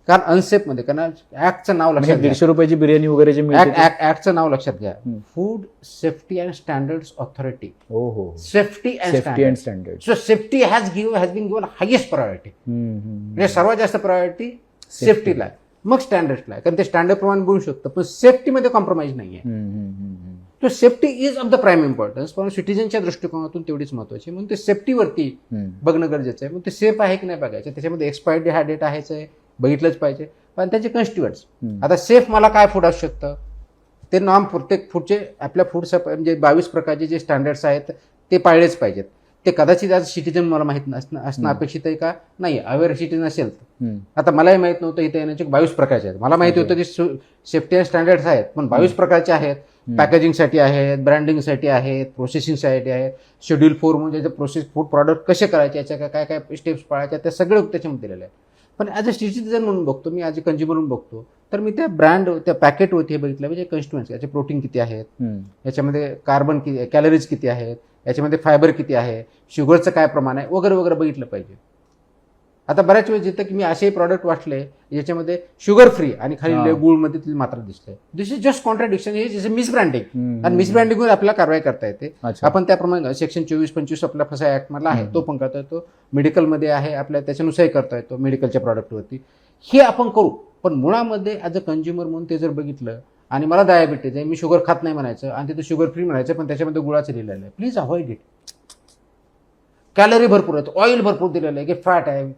[SPEAKER 3] कारण अनसेफमध्ये कारण ऍक्टचं नाव लक्षात घ्या.
[SPEAKER 4] 150 रुपयाची बिर्याणी वगैरे जे मिळते ते-
[SPEAKER 3] ऍक्टचं नाव लक्षात घ्या. Food safety and standards authority.
[SPEAKER 4] हो हो
[SPEAKER 3] safety
[SPEAKER 4] safety and standard.
[SPEAKER 3] So safety has been given highest priority. म्हणजे सर्वात जास्त प्रायोरिटी सेफ्टीला आहे, मग स्टँडर्ड्सला आहे. कारण ते स्टँडर्ड प्रमाणे बोलू शकतं, पण सेफ्टीमध्ये कॉम्प्रोमाइज नाहीये. तो safety is of the prime importance, पण सिटीजनच्या दृष्टिकोनातून तेवढीच महत्वाची. म्हणून ते सेफ्टीवरती बघणं गरजेचं आहे. मग ते सेफ आहे की नाही बघायचं. त्याच्यामध्ये एक्सपायर्ड हा डेट आहेच आहे, बघितलंच पाहिजे. पण त्याचे कन्स्टिट्युएंट्स, आता सेफ मला काय फूड असू शकतं ते नॉर्म प्रत्येक फूडचे आपल्या फूड म्हणजे 22 प्रकारचे जे स्टँडर्ड्स आहेत ते पाळलेच पाहिजेत. ते कदाचित आज सिटीजन मला माहित असणं अपेक्षित आहे का नाही, अवेअर सिटीजन असेल तर. आता मलाही माहित नव्हतं इथे येण्याचे 22 प्रकारचे आहेत. मला माहिती होतं की सेफ्टी अँड स्टँडर्ड्स आहेत, पण 22 प्रकारचे आहेत. पॅकेजिंगसाठी आहेत, ब्रँडिंगसाठी आहेत, प्रोसेसिंगसाठी आहेत, शेड्यूल 4 म्हणजे प्रोसेस फूड प्रॉडक्ट कसे करायचे, याच्या काय काय स्टेप्स पाळायच्या, त्या सगळं त्याच्यामध्ये दिलेलं आहे. पण ॲज अ सिटीजन म्हणून बघतो मी, ॲज अ कंझ्युमर म्हणून बघतो, तर मी त्या ब्रँड त्या पॅकेटवरती हे बघितलं म्हणजे कन्स्टिट्युएंट्स, याचे प्रोटीन किती आहेत, याच्यामध्ये कार्बन किती, कॅलरीज किती आहेत, याच्यामध्ये फायबर किती आहे, शुगरचं काय प्रमाण आहे वगैरे वगैरे बघितलं पाहिजे. आता बऱ्याच वेळेस जिथं की मी असेही प्रॉडक्ट वाचले ज्याच्यामध्ये शुगर फ्री आणि खाली गुळमध्ये ती मात्रा दिसते. दिस इज जस्ट कॉन्ट्राडिक्शन, हे मिसब्रँडिंग. आणि मिसब्रँडिंगवर आपल्याला कारवाई करता येते. आपण त्याप्रमाणे सेक्शन 24-25 आपला फसा ऍक्ट मधला आहे, तो पण करता येतो. मेडिकलमध्ये आहे आपल्या, त्याच्यानुसारही करता येतो मेडिकलच्या प्रॉडक्टवरती. हे आपण करू, पण मुळामध्ये ॲज अ कंझ्युमर म्हणून ते जर बघितलं आणि मला डायबिटीज आहे, मी शुगर खात नाही म्हणायचं आणि तिथे शुगर फ्री म्हणायचं, पण त्याच्यामध्ये गुळाचं लिहिलेलं आहे. Please avoid it. कॅलरी भरपूर आहेत, ऑइल भरपूर दिलेलं आहे, की फॅट आहे,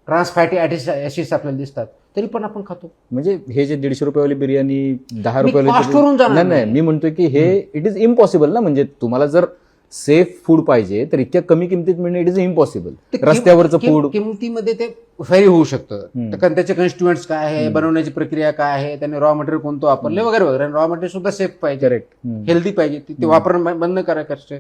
[SPEAKER 3] ट्रान्स फॅटी ऍसिड्स आपल्याला दिसतात, तरी पण आपण खातो.
[SPEAKER 4] म्हणजे हे जे 150 रुपयावाली बिर्याणी 10
[SPEAKER 3] करून
[SPEAKER 4] रुपयावाली,
[SPEAKER 3] जाणार
[SPEAKER 4] नाही मी म्हणतोय की हे इट इज इम्पॉसिबल ना. म्हणजे तुम्हाला जर सेफ फूड पाहिजे तर इतक्या कमी किमतीत मिळणं इट इज इम्पॉसिबल. रस्त्यावरचं फूड
[SPEAKER 3] किमतीमध्ये ते व्हेरी होऊ शकतं, कारण त्याचे कन्स्टिट्युएंट्स काय आहे, बनवण्याची प्रक्रिया काय आहे, त्याने रॉ मटेरियल कोणतं वापरले वगैरे वगैरे. रॉ मटेरियल सुद्धा सेफ पाहिजे,
[SPEAKER 4] करेक्ट,
[SPEAKER 3] हेल्दी पाहिजे, ते वापरणं बंद करायचं,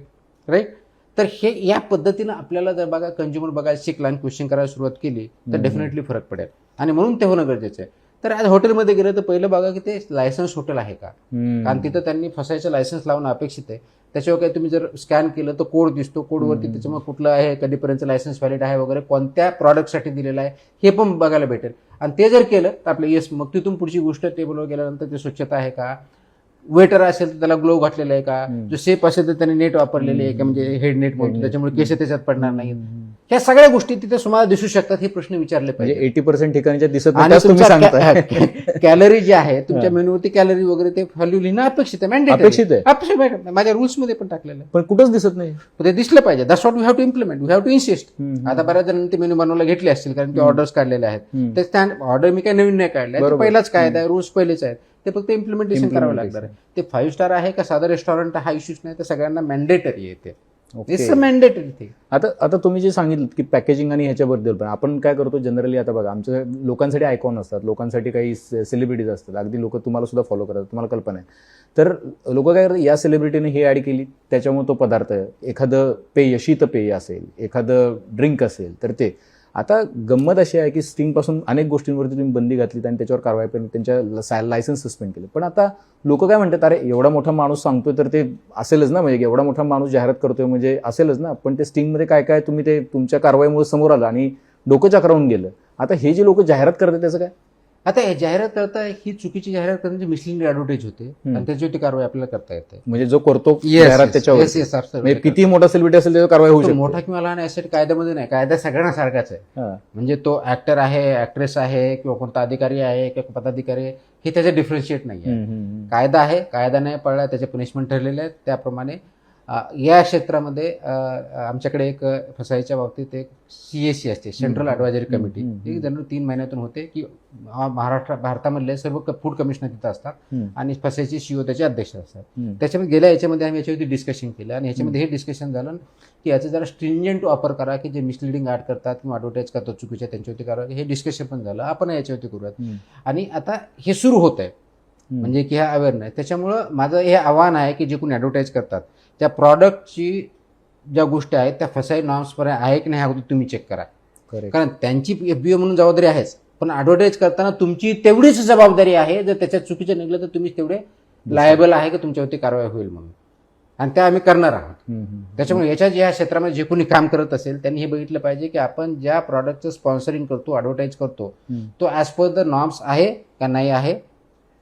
[SPEAKER 3] राईट. तर हे या पद्धतीनं आपल्याला जर बघा कंझ्युमर बघायला शिकला आणि क्वेश्चन करायला सुरुवात केली तर डेफिनेटली फरक पडेल. आणि म्हणून ते होणं गरजेचं आहे. तर आज हॉटेलमध्ये गेलं तर पहिलं बघा की ते लायसन्स हॉटेल आहे का, कारण तिथं त्यांनी फसायचं लायसन्स लावणं अपेक्षित आहे. त्याच्यावर काही तुम्ही जर स्कॅन केलं तर कोड दिसतो, कोडवरती त्याच्यामुळे कुठलं आहे, कधीपर्यंत लायसन्स व्हॅलिड आहे वगैरे, कोणत्या प्रॉडक्टसाठी दिलेलं आहे हे पण बघायला भेटेल. आणि ते जर केलं तर आपलं येस, मग तिथून पुढची गोष्ट टेबलवर गेल्यानंतर ते स्वच्छता आहे का, वेटर असेल तर त्याला ग्लोव घातलेला आहे का, जो सेफ असेल तर त्याने नेट वापरलेले आहे का, म्हणजे हेड नेट म्हणतो त्याच्यामुळे केस त्याच्यात पडणार नाहीत. ह्या सगळ्या गोष्टी तिथे तुम्हाला दिसू शकतात. हे प्रश्न विचारले पाहिजे.
[SPEAKER 4] 80% ठिकाणच्या दिसत
[SPEAKER 3] आणि कॅलरी जे आहे तुमच्या मेनूवरती कॅलरी वगैरे ते व्हॅल्यू लिहिणं अपेक्षित आहे,
[SPEAKER 4] अपेक्षित आहे.
[SPEAKER 3] माझ्या रूल्स मध्ये पण टाकलेलं आहे,
[SPEAKER 4] पण कुठंच दिसत नाही.
[SPEAKER 3] ते दिसलं पाहिजे. That's what we have to implement, we have to insist. आता बऱ्याच जणांनी ते मेनू बनवायला घेतले असतील कारण ते ऑर्डर्स काढलेले आहेत. ते स्टँड ऑर्डर मी काही नवीन नाही काढले, पहिलाच कायदा आहे, रूल्स पहिलेच आहेत, ते फक्त इम्प्लिमेंटेशन करावं लागणार आहे. ते 5 स्टार आहे का साधा रेस्टॉरंट हा इश्यूज नाही, तर सगळ्यांना मॅन्डेटरी येते. It's a mandatory thing.
[SPEAKER 4] आता तुम्ही जे सांगितलं की पॅकेजिंग आणि ह्याच्याबद्दल, पण आपण काय करतो जनरली, आता बघा आमच्या लोकांसाठी आयकॉन असतात, लोकांसाठी काही सेलिब्रिटीज असतात, अगदी लोक तुम्हाला सुद्धा फॉलो करतात, तुम्हाला कल्पना आहे. तर लोक काय करतात, या सेलिब्रिटीने हे ऍड केली त्याच्यामुळे तो पदार्थ, एखादं पेय, शीतपेय असेल, एखादं ड्रिंक असेल तर ते. आता गंमत अशी आहे की स्टिंगपासून अनेक गोष्टींवरती तुम्ही बंदी घातली आणि त्याच्यावर कारवाई करून त्यांच्या लायसन्स सस्पेंड केले. पण आता लोक काय म्हणतात, अरे एवढा मोठा माणूस सांगतोय तर ते असेलच ना, म्हणजे एवढा मोठा माणूस जाहिरात करतोय म्हणजे असेलच ना. पण ते स्टिंगमध्ये काय काय तुम्ही ते तुमच्या कारवाईमुळे समोर आलं आणि डोकं चक्रावून गेलं. आता हे जे लोक जाहिरात करतात त्याचं काय?
[SPEAKER 3] आता हे जाहिरात करता ही चुकीची जाहिरात करण्याची मिसलिडिंग ऍडव्हर्टाईज होते आणि त्याच्यावरती कारवाई आपल्याला करता येते.
[SPEAKER 4] म्हणजे जो करतो जाहिरात त्याच्यावर किती मोठा सेलिब्रिटी असेल त्याच्यावर कारवाई होऊ शकते.
[SPEAKER 3] मोठा किंवा लहान ऍसेट कायद्यामध्ये नाही, कायदा सगळ्यांना सारखाच आहे. म्हणजे तो ऍक्टर आहे, ऍक्ट्रेस आहे किंवा कोणता अधिकारी आहे किंवा पदाधिकारी आहे, हे त्याचं डिफरन्शिएट नाही आहे. कायदा आहे, कायदा नाही पडला त्याचे पनिशमेंट ठरलेले आहेत. त्याप्रमाणे या क्षेत्रामध्ये आमच्याकडे एक फसाईच्या बाबतीत एक CAC असते, सेंट्रल ॲडवायझरी कमिटी. ती जनरल 3 महिन्यातून होते की भारतामधले सर्व फूड कमिशनर तिथं असतात आणि फसाईचे CEO त्याचे अध्यक्ष असतात. त्याच्यामध्ये गेल्या याच्यामध्ये आम्ही याच्यावरती डिस्कशन केलं आणि याच्यामध्ये हे डिस्कशन झालं की याचं जरा स्ट्रिंजेंट वापर करा की जे मिसलिडिंग ऍड करतात किंवा ॲडव्हर्टाईज करतात चुकीच्या, त्यांच्यावरती करा. हे डिस्कशन पण झालं, आपण याच्यावरती करूयात. आणि आता हे सुरू होत आहे, म्हणजे की हा अवेअर नाही. त्याच्यामुळं माझं हे आव्हान आहे की जे कोणी ॲडव्हर्टाईज करतात त्या प्रॉडक्टची ज्या गोष्टी आहेत त्या फसाई नॉर्म्सपर्यंत आहे की नाही ह्या गोष्टी तुम्ही चेक करा. कारण त्यांची FBO म्हणून जबाबदारी आहेच, पण ॲडव्हर्टाईज करताना तुमची तेवढीच जबाबदारी आहे. जर त्याच्यात चुकीचं निघलं तर तुम्ही तेवढे लायबल आहे की तुमच्यावरती कारवाई होईल म्हणून. आणि त्या आम्ही करणार आहोत. त्याच्यामुळे या क्षेत्रामध्ये जे कोणी काम करत असेल त्यांनी हे बघितलं पाहिजे की आपण ज्या प्रॉडक्टचं स्पॉन्सरिंग करतो, ॲडव्हर्टाईज करतो, तो ॲज पर द नॉर्म्स आहे का नाही आहे,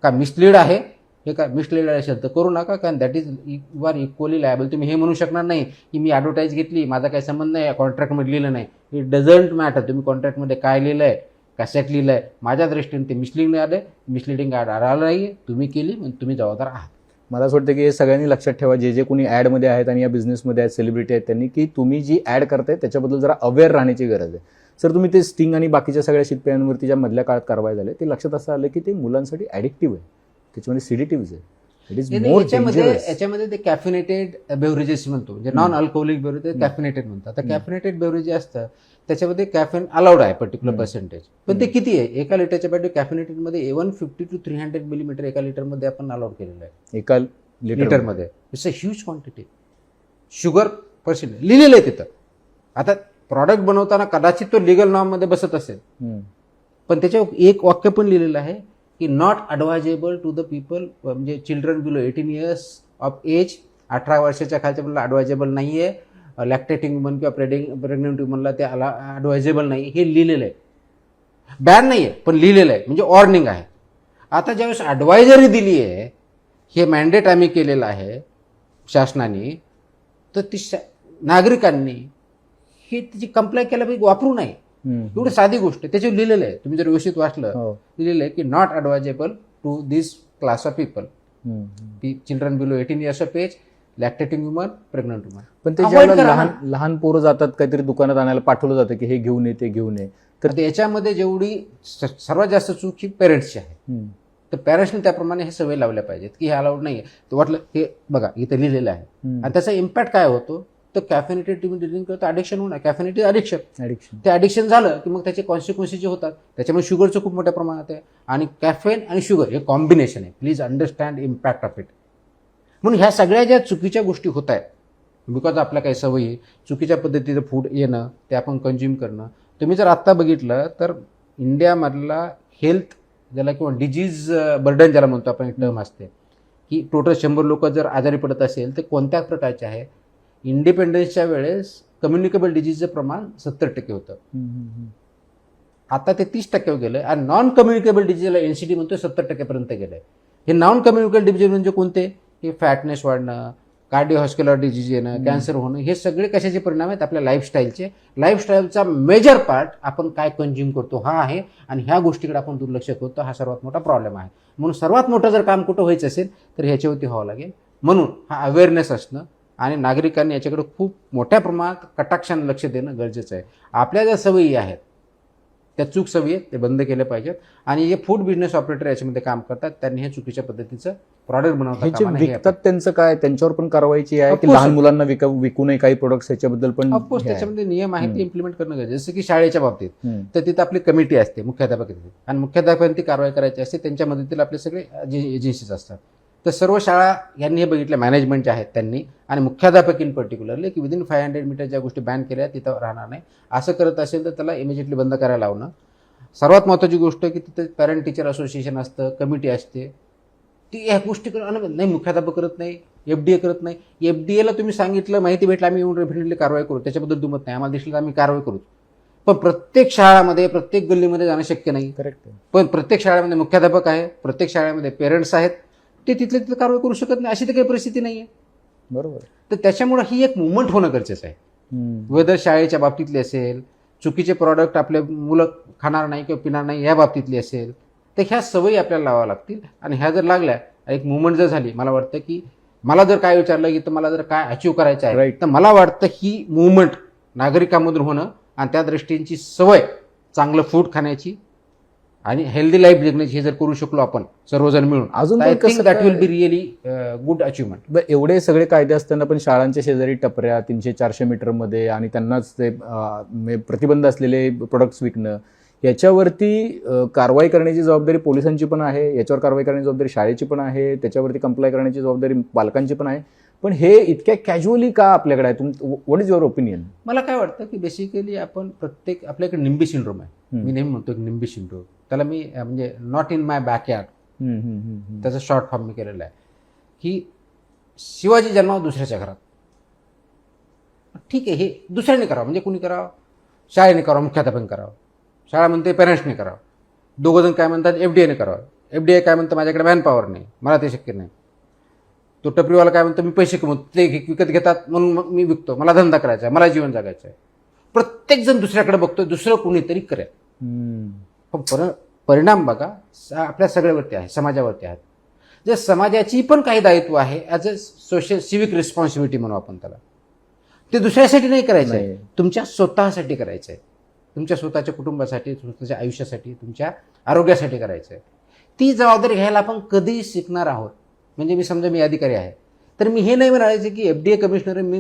[SPEAKER 3] का मिसलीड आहे. हे का मिसलीड असेल तर करू नका, कारण that is you are equally liable. तुम्ही हे म्हणू शकणार नाही की मी ॲडव्हर्टाईज घेतली, माझा काही संबंध नाही, कॉन्ट्रॅक्टमध्ये लिहिलं नाही. इट डझंट मॅटर तुम्ही कॉन्ट्रॅक्टमध्ये काय लिहिलं आहे, कशात लिहिलं आहे. माझ्या दृष्टीने ते मिसलिडिंग आलं, मिसलिडिंग ॲड आलं नाही, तुम्ही केली म्हणून तुम्ही जबाबदार आहात.
[SPEAKER 4] मला असं वाटतं की हे सगळ्यांनी लक्षात ठेवा, जे कोणी ॲडमध्ये आहेत आणि या बिझनेसमध्ये आहेत, सेलिब्रिटी आहेत, त्यांनी की तुम्ही जी ॲड करताय त्याच्याबद्दल जरा अवेअर राहण्याची गरज आहे. सर, तुम्ही ते स्टिंग आणि बाकीच्या सगळ्या शेतकऱ्यांवरती ज्या मधल्या काळात कारवाई झाली ते लक्षात असं आलं की ते मुलांसाठी ॲडिक्टिव्ह आहे, त्याच्यामध्ये सिडिटिव्ह आहे. It is more dangerous.
[SPEAKER 3] याच्यामध्ये ते कॅफिनेटेड बेवरेजेस म्हणतो, म्हणजे नॉन अल्कोहोलिक बेवरेज कॅफिनेटेड म्हणतात. तर कॅफिनेटेड बेवरेज जे असतं त्याच्यामध्ये कॅफिन अलाउड आहे पर्टिक्युलर पर्सेंटेज, पण ते किती आहे एका लिटरच्या बॅटरी कॅफिनेटेडमध्ये 150 to 300 मिलीमीटर एका लिटरमध्ये आपण अलाउड केलेलं आहे.
[SPEAKER 4] एका
[SPEAKER 3] लिटरमध्ये it's a huge quantity. Sugar percent लिहिलेलं आहे तिथं. आता प्रॉडक्ट बनवताना कदाचित तो लिगल नॉर्ममध्ये बसत असेल, पण त्याच्यावर एक वाक्य पण लिहिलेलं आहे की not advisable to the people, म्हणजे children below 18 years of age. 18 वर्षाच्या खालच्या मुलाला ॲडवायजेबल नाही आहे. लॅक्टेटिंग वुमन किंवा प्रेग्नंट वुमनला ते ॲडवायजेबल नाही, हे लिहिलेलं आहे. बॅन नाही आहे पण लिहिलेलं आहे, म्हणजे वॉर्निंग आहे. आता ज्यावेळेस ॲडवायझरी दिली आहे, हे मॅन्डेट आम्ही केलेलं आहे शासनाने, तर ती नागरिकांनी हे त्याची कंप्लाय केलं पाहिजे, वापरू नये. एवढी साधी गोष्ट त्याच्यावर लिहिलेलं आहे. तुम्ही जर व्यवस्थित वाचलं, लिहिलेलं आहे की not advisable to this class of people, children below 18 years of age, lactating woman, pregnant woman.
[SPEAKER 4] पण ते ज्यावेळेला लहान पोरं जातात, काहीतरी दुकानात आणायला पाठवलं जातं की हे घेऊन ये, ते घेऊन ये,
[SPEAKER 3] तर याच्यामध्ये जेवढी सर्वात जास्त चूक ही पेरेंट्सची आहे. तर पॅरेंट्सने त्याप्रमाणे हे सवय लावल्या पाहिजेत की हे अलाउड नाही आहे. तर वाटलं हे बघा इथे लिहिलेलं आहे, आणि त्याचा इम्पॅक्ट काय होतो, तर कॅफिनेटेड तुम्ही ड्रिंक करतो ॲडिक्शन होणार. कॅफिनेटेड ॲडिक्शन ते ॲडिक्शन झालं की मग त्याचे कॉन्सिक्वेन्सेस जे होतात, त्याच्यामुळे शुगरचं खूप मोठ्या प्रमाणात आहे. आणि कॅफेन आणि शुगर हे कॉम्बिनेशन आहे. Please understand impact of it. म्हणून ह्या सगळ्या ज्या चुकीच्या गोष्टी होत आहेत, बिकॉज आपल्या काही सवयी, चुकीच्या पद्धतीचं फूड येणं, ते आपण कंझ्युम करणं. तुम्ही जर आत्ता बघितलं तर इंडियामधला हेल्थ ज्याला किंवा डिजीज बर्डन ज्याला म्हणतो आपण, एक टर्म असते की टोटल 100 लोक जर आजारी पडत असेल तर कोणत्या प्रकारचे आहे. इंडिपेंडन्सच्या वेळेस कम्युनिकेबल डिजीजचं प्रमाण 70% होतं, आता ते 30% गेलं. आणि नॉन कम्युनिकेबल डिजीजला NCD म्हणतो 70% गेलं. हे नॉन कम्युनिकेबल डिजीज म्हणजे कोणते, हे फॅटनेस वाढणं, कार्डिओव्हास्क्युलर डिजीज येणं, कॅन्सर होणं, हे सगळे कशाचे परिणाम आहेत, आपल्या लाईफस्टाईलचे. लाईफस्टाईलचा मेजर पार्ट आपण काय कंझ्युम करतो हा आहे, आणि ह्या गोष्टीकडे आपण दुर्लक्ष करतो. हा सर्वात मोठा प्रॉब्लेम आहे. म्हणून सर्वात मोठं जर काम कुठं व्हायचं असेल तर ह्याच्यावरती व्हावं लागेल. म्हणून हा अवेअरनेस असणं आणि नागरिकांनी याच्याकडे खूप मोठ्या प्रमाणात कटाक्षाने लक्ष देणं गरजेचं आहे. आपल्या ज्या सवयी आहेत त्या चूक सवयी आहेत, ते बंद केल्या पाहिजेत. आणि जे फूड बिझनेस ऑपरेटर याच्यामध्ये काम करतात त्यांनी हे चुकीच्या पद्धतीचं प्रॉडक्ट बनवतात,
[SPEAKER 4] विकतात, त्यांचं काय, त्यांच्यावर पण कारवाईची आहे की लहान मुलांना विकू नये काही प्रोडक्ट्स, याच्याबद्दल पण
[SPEAKER 3] ऑफकोर्स त्याच्यामध्ये नियम आहेत ते इम्प्लिमेंट करणं गरजेचं. जसं की शाळेच्या बाबतीत तर तिथं आपली कमिटी असते मुख्याध्यापक, आणि मुख्याध्यापकांनी ती कारवाई करायची असते. त्यांच्या मदतीला आपले सगळे एजन्सीज असतात. तर सर्व शाळा यांनी हे बघितलं, मॅनेजमेंटच्या आहेत त्यांनी, आणि मुख्याध्यापक इन पर्टिक्युलरली, की विदिन 500 मीटर ज्या गोष्टी बॅन केल्या तिथं राहणार नाही. असं करत असेल तर त्याला इमिजिएटली बंद करायला लावणं. सर्वात महत्त्वाची गोष्ट की तिथे पॅरेंट टीचर असोसिएशन असतं, कमिटी असते, ती या गोष्टी नाही, मुख्याध्यापक करत नाही, FDA करत नाही. FDAला तुम्ही सांगितलं, माहिती भेटलं, आम्ही येऊन डेफिनेटली कारवाई करू, त्याच्याबद्दल दुमत नाही, आम्हाला दिसलं तर आम्ही कारवाई करू. पण प्रत्येक शाळामध्ये, प्रत्येक गल्लीमध्ये जाणं शक्य नाही.
[SPEAKER 4] करेक्ट.
[SPEAKER 3] पण प्रत्येक शाळेमध्ये मुख्याध्यापक आहे, प्रत्येक शाळेमध्ये पेरेंट्स आहेत, ते तिथले तिथं कारवाई करू शकत नाही. अशी तर काही परिस्थिती नाही आहे.
[SPEAKER 4] बरोबर.
[SPEAKER 3] तर त्याच्यामुळे ही एक मुवमेंट होणं गरजेचं आहे. वेदर शाळेच्या बाबतीतली असेल, चुकीचे प्रॉडक्ट आपले मुलं खाणार नाही किंवा पिणार नाही या बाबतीतली असेल, तर ह्या सवयी आपल्याला लावाव्या लागतील. आणि ह्या जर लागल्या, एक मुवमेंट जर झाली, मला वाटतं की मला जर काय विचारलं की तर मला जर काय अचीव करायचं आहे, तर मला वाटतं ही मुवमेंट नागरिकांमधून होणं आणि त्या दृष्टीची सवय चांगलं फूड खाण्याची आणि हेल्दी लाईफ जगण्याची, हे जर करू शकलो आपण सर्वजण मिळून,
[SPEAKER 4] अजून
[SPEAKER 3] that will be really good achievement.
[SPEAKER 4] एवढे सगळे कायदे असताना पण शाळांच्या शेजारी टपऱ्या 300-400 मीटरमध्ये आणि त्यांनाच ते प्रतिबंध असलेले प्रोडक्ट्स विकणं, याच्यावरती कारवाई करण्याची जबाबदारी पोलिसांची पण आहे, याच्यावर कारवाई करण्याची जबाबदारी शाळेची पण आहे, त्याच्यावरती कंप्लाय करण्याची जबाबदारी पालकांची पण आहे. पण हे इतक्या कॅज्युअली का आपल्याकडे आहे? What is your opinion?
[SPEAKER 3] मला काय वाटतं की बेसिकली आपण प्रत्येक, आपल्याकडे निम्बी सिंड्रोम आहे, मी नेहमी म्हणतो की निम्बी सिंड्रोम, त्याला मी म्हणजे नॉट इन माय बॅकयार्ड, त्याचा शॉर्ट फॉर्म मी केलेला आहे. की शिवाजी जन्मावा दुसऱ्याच्या घरात. ठीक आहे, हे दुसऱ्याने करावं, म्हणजे कुणी करावं, शाळेने करावं, मुख्याध्यापन करावं, शाळा म्हणते पेरेंट्सने करावं, दोघंजण काय म्हणतात FDAने करावं, FDA काय म्हणतं माझ्याकडे मॅन पॉवर नाही, मला ते शक्य नाही. तो टपरीवाला काय म्हणतो मी पैसे कमवतो, ते विकत घेतात म्हणून मग मी विकतो, मला धंदा करायचा आहे, मला जीवन जगायचं आहे. प्रत्येकजण दुसऱ्याकडे बघतोय, दुसरं कुणीतरी करेल. पण परिणाम बघा आपल्या सगळ्यावरती आहे, समाजावरती आहे. जर समाजाची पण काही दायित्व आहे as a social civic responsibility म्हणू आपण त्याला, ते दुसऱ्यासाठी नाही करायचं आहे, तुमच्या स्वतःसाठी करायचं आहे, तुमच्या स्वतःच्या कुटुंबासाठी, स्वतःच्या आयुष्यासाठी, तुमच्या आरोग्यासाठी करायचं आहे. ती जबाबदारी घ्यायला आपण कधी शिकणार आहोत. म्हणजे मी समजा मी अधिकारी आहे, तर मी हे नाही म्हणायचं की FDA कमिशनर मी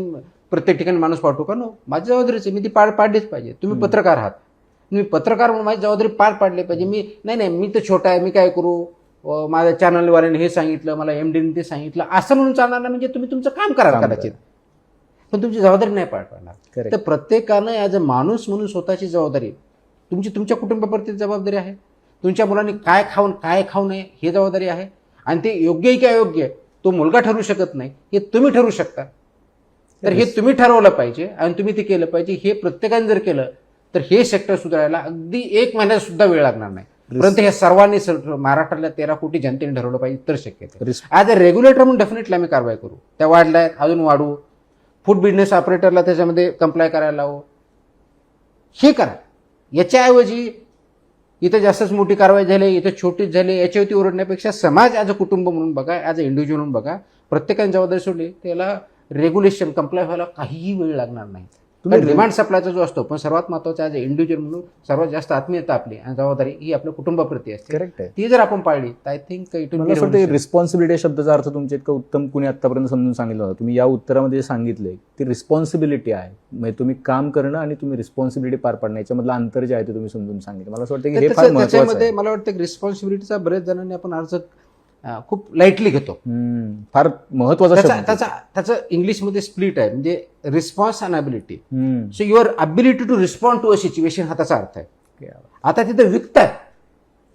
[SPEAKER 3] प्रत्येक ठिकाणी माणूस पाठवू का. नो, माझी जबाबदारीच आहे, मी ती पाडलीच पाहिजे. तुम्ही पत्रकार आहात, मी पत्रकार म्हणून माझी जबाबदारी पाडली पाहिजे. मी नाही मी तर छोटा आहे, मी काय करू, माझ्या चॅनलवाल्याने हे सांगितलं, मला MDने ते सांगितलं, असं म्हणून चालणार नाही. म्हणजे तुम्ही तुमचं काम करा कदाचित, पण तुमची जबाबदारी नाही पार पाडणार. तर प्रत्येकानं ॲज अ माणूस म्हणून स्वतःची जबाबदारी, तुमच्या कुटुंबाप्रती जबाबदारी आहे, तुमच्या मुलांनी काय खाऊ नये हे जबाबदारी आहे. आणि ते योग्य आहे की अयोग्य आहे तो मुलगा ठरवू शकत नाही, हे तुम्ही ठरवू शकता. तर हे तुम्ही ठरवलं पाहिजे आणि तुम्ही ते केलं पाहिजे. हे प्रत्येकाने जर केलं तर हे सेक्टर सुधारायला अगदी 1 महिन्यात सुद्धा वेळ लागणार नाही. परंतु हे सर्वांनी महाराष्ट्रातल्या 13 कोटी जनतेने ठरवलं पाहिजे तर शक्य आहे. ॲज अ रेग्युलेटर म्हणून डेफिनेटली आम्ही कारवाई करू. त्या वाढल्या अजून वाढवू, फूड बिझनेस ऑपरेटरला त्याच्यामध्ये कंप्लाय करायला लावू, हे करा. याच्याऐवजी इथं जास्तच मोठी कारवाई झाली, इथं छोटीच झाली, याच्यावरती ओरडण्यापेक्षा समाज ॲज अ कुटुंब म्हणून बघा, ॲज अ इंडिव्हिज्युअल म्हणून बघा, प्रत्येकाने जबाबदारी सोडली त्याला रेग्युलेशन कंप्लाय व्हायला काहीही वेळ लागणार नाही. तुम्ही डिमांड सप्लायचा जो असतो, पण सर्वात महत्त्वाचा ॲज अ इंडिव्हिज्युअल म्हणून सर्वात जास्त आत्मीयता आपली आणि जबाबदारी ही आपल्या कुटुंबाप्रती असते.
[SPEAKER 4] करेक्ट आहे.
[SPEAKER 3] ती जर आपण पाळली तर आय थिंक
[SPEAKER 4] रिस्पॉन्सिबिलिटी शब्दाचा अर्थ तुमच्या इतकं उत्तम कुणी आतापर्यंत समजून सांगितलं होतं. तुम्ही या उत्तरामध्ये सांगितलंय ती रिस्पॉन्सिबिलिटी आहे, म्हणजे तुम्ही काम करणं आणि तुम्ही रिस्पॉन्सिबिलिटी पार पाडणं याच्यामधलं अंतर जे आहे ते तुम्ही समजून सांगितलं. मला असं वाटतं की हे फार महत्त्वाचं आहे.
[SPEAKER 3] मला वाटतं की रिस्पॉन्सिबिलिटीचा बरेच जणांनी आपण अर्ज खूप लाईटली घेतो.
[SPEAKER 4] फार महत्वाचा
[SPEAKER 3] त्याचं इंग्लिशमध्ये स्प्लिट आहे, म्हणजे response and ability. So your ability to respond to a situation हा त्याचा अर्थ आहे. आता तिथे विकतात,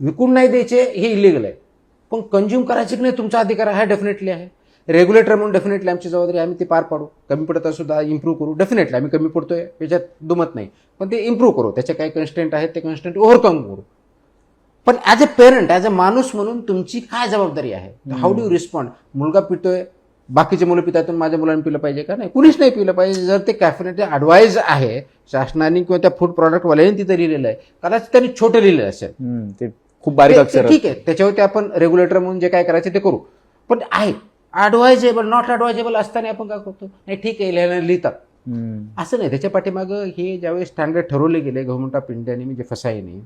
[SPEAKER 3] विकून नाही द्यायचे हे इलिगल आहे, पण कंझ्युम करायचे की नाही तुमचा अधिकार हा डेफिनेटली आहे. रेग्युलेटर म्हणून डेफिनेटली आमची जबाबदारी, आम्ही ते पार पाडू. कमी पडत सुद्धा इम्प्रूव्ह करू. डेफिनेटली आम्ही कमी पडतोय याच्यात दुमत नाही, पण ते इम्प्रूव्ह करू. त्याचे काही कन्स्टेंट आहेत ते कन्स्टेंट ओव्हरकम करू. पण as a parent, as a माणूस म्हणून तुमची काय जबाबदारी आहे, हाऊ डू रिस्पॉन्ड. मुलगा पितोय, बाकीचे मुलं पितात, माझ्या मुलांनी पिलं पाहिजे का नाही, कुणीच नाही पिलं पाहिजे. जर ते कॅफिनेट ॲडवाईज आहे शासनाने किंवा त्या फूड प्रॉडक्टवाल्याने तिथं लिहिलेलं आहे, कदाचित त्यांनी छोटं लिहिलेलं असेल,
[SPEAKER 4] ते खूप बारीक अक्षर,
[SPEAKER 3] ठीक आहे, त्याच्यावरती आपण रेग्युलेटर म्हणून जे काय करायचे ते करू. पण आहे ॲडवायजेबल, नॉट ॲडवायजेबल असताना आपण काय करतो, नाही ठीक आहे लिहितात, असं नाही. त्याच्या पाठीमागं हे ज्यावेळेस स्टँडर्ड ठरवले गेले गव्हर्नमेंट ऑफ इंडियाने, म्हणजे फसाईने,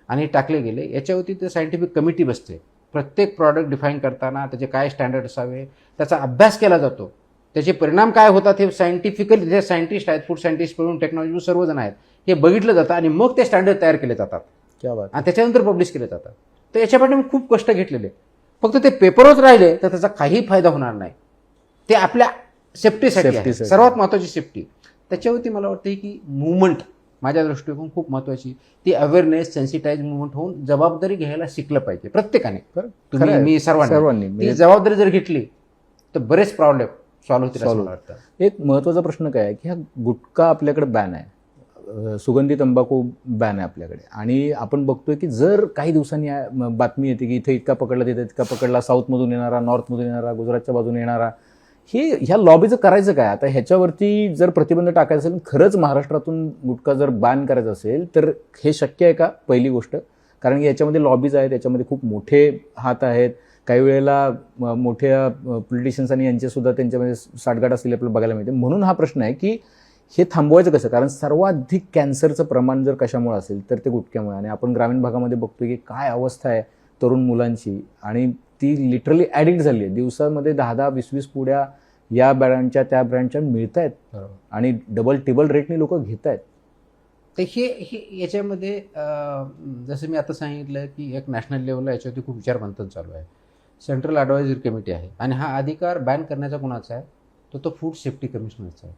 [SPEAKER 3] आणि टाकले गेले, याच्यावरती ते सायंटिफिक कमिटी बसते. प्रत्येक प्रॉडक्ट डिफाईन करताना त्याचे काय स्टँडर्ड असावे त्याचा अभ्यास केला जातो. त्याचे परिणाम काय होतात हे सायंटिफिकली, जे सायंटिस्ट आहेत, फूड सायंटिस्ट म्हणून टेक्नॉलॉजी सर्वजण आहेत, हे बघितलं जातं आणि मग ते स्टँडर्ड तयार केले जातात आणि त्याच्यानंतर पब्लिश केले जातात. तर याच्यापाठी खूप कष्ट घेतलेले, फक्त ते पेपरच राहिले तर त्याचा काही फायदा होणार नाही. ते आपल्या सेफ्टीसाठी आहे, सर्वात महत्त्वाची सेफ्टी. त्याच्यावरती मला वाटतं की मुवमेंट माझ्या दृष्टीकोन खूप महत्त्वाची, ती अवेअरनेस, सेन्सिटाईज मुवमेंट होऊन जबाबदारी घ्यायला शिकलं पाहिजे प्रत्येकाने. तुम्ही, मी, सर्वांनी ती जबाबदारी जर घेतली तर बरेच प्रॉब्लेम सॉल्व्ह होतील असं मला वाटतं.
[SPEAKER 4] एक महत्त्वाचा प्रश्न काय आहे की हा गुटखा आपल्याकडे बॅन आहे, सुगंधी तंबाखू बॅन आहे आपल्याकडे, आणि आपण बघतोय की जर काही दिवसांनी बातमी येते की इथे इतका पकडला, तिथे इतका पकडला, साऊथमधून येणारा, नॉर्थमधून येणारा, गुजरातच्या बाजूने येणारा, ह्या लॉबीचं करायचं काय आता. ह्याच्यावरती जर प्रतिबंध टाकायचा असेल, खरंच महाराष्ट्रातून गुटखा जर बॅन करायचं असेल तर हे शक्य आहे का, पहिली गोष्ट. कारण की याच्यामध्ये लॉबीज आहेत, याच्यामध्ये खूप मोठे हात आहेत, काही वेळेला मोठ्या पॉलिटिशियन्स आणि यांचेसुद्धा त्यांच्यामध्ये साठगाठ असलेली आपल्याला बघायला मिळते. म्हणून हा प्रश्न आहे की हे थांबवायचं कसं, कारण सर्वाधिक कॅन्सरचं प्रमाण जर कशामुळे असेल तर ते गुटख्यामुळे. आणि आपण ग्रामीण भागामध्ये बघतोय की काय अवस्था आहे तरुण मुलांची, आणि ती लिटरली ॲडिक्ट झाली आहे. दिवसामध्ये 10-10, 20-20 पुड्या या ब्रँडच्या त्या ब्रँडच्या मिळत आहेत आणि डबल टेबल रेटने लोक घेत आहेत.
[SPEAKER 3] तर हे याच्यामध्ये जसं मी आता सांगितलं की एक नॅशनल लेवलला याच्यावरती खूप विचार मंथन चालू आहे. सेंट्रल ॲडवायझरी कमिटी आहे आणि हा अधिकार बॅन करण्याचा कोणाचा आहे, तो फूड सेफ्टी कमिशनरचा आहे.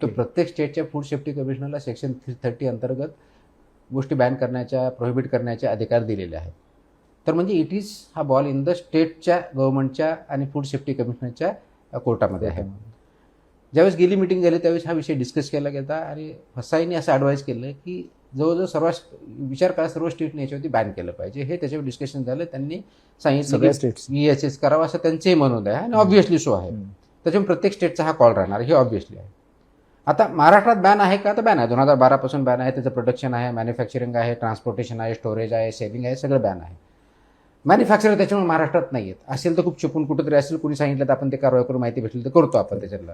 [SPEAKER 3] तो प्रत्येक स्टेटच्या फूड सेफ्टी कमिशनरला सेक्शन 330 अंतर्गत गोष्टी बॅन करण्याच्या, प्रोहिबिट करण्याचे अधिकार दिलेले आहेत. तर म्हणजे इट इज हा बॉल इन द स्टेटच्या गव्हर्नमेंटच्या आणि फूड सेफ्टी कमिशनरच्या कोर्टामध्ये आहे. ज्यावेळेस गेली मीटिंग झाली त्यावेळेस हा विषय डिस्कस केला गेला आणि फसाईने असं ॲडवाईज केलं की जवळजवळ सर्व विचार करा सर्व स्टेटने याच्यावरती बॅन केलं पाहिजे. हे त्याच्यावर डिस्कशन झालं. त्यांनी सांगितलं
[SPEAKER 4] सगळ्या
[SPEAKER 3] की
[SPEAKER 4] states.
[SPEAKER 3] EHS करावं असं त्यांचंही म्हणणं आहे आणि ऑब्व्हियसली सो आहे. त्याच्यामुळे प्रत्येक स्टेटचा हा कॉल राहणार हे ऑब्व्हियसली आहे. आता महाराष्ट्रात बॅन आहे का? तर बॅन आहे. 2012 पासून बॅन आहे. त्याचं प्रोडक्शन आहे, मॅन्युफॅक्चरिंग आहे, ट्रान्सपोर्टेशन आहे, स्टोरेज आहे, सेलिंग आहे, सगळं बॅन आहे. मॅन्युफॅक्चर त्याच्यामुळे महाराष्ट्रात नाही आहेत. असेल तर खूप चुकून कुठेतरी असेल, कोणी सांगितलं तर आपण ते कारवाई करून माहिती भेटली तर करतो आपण त्याच्यातलं.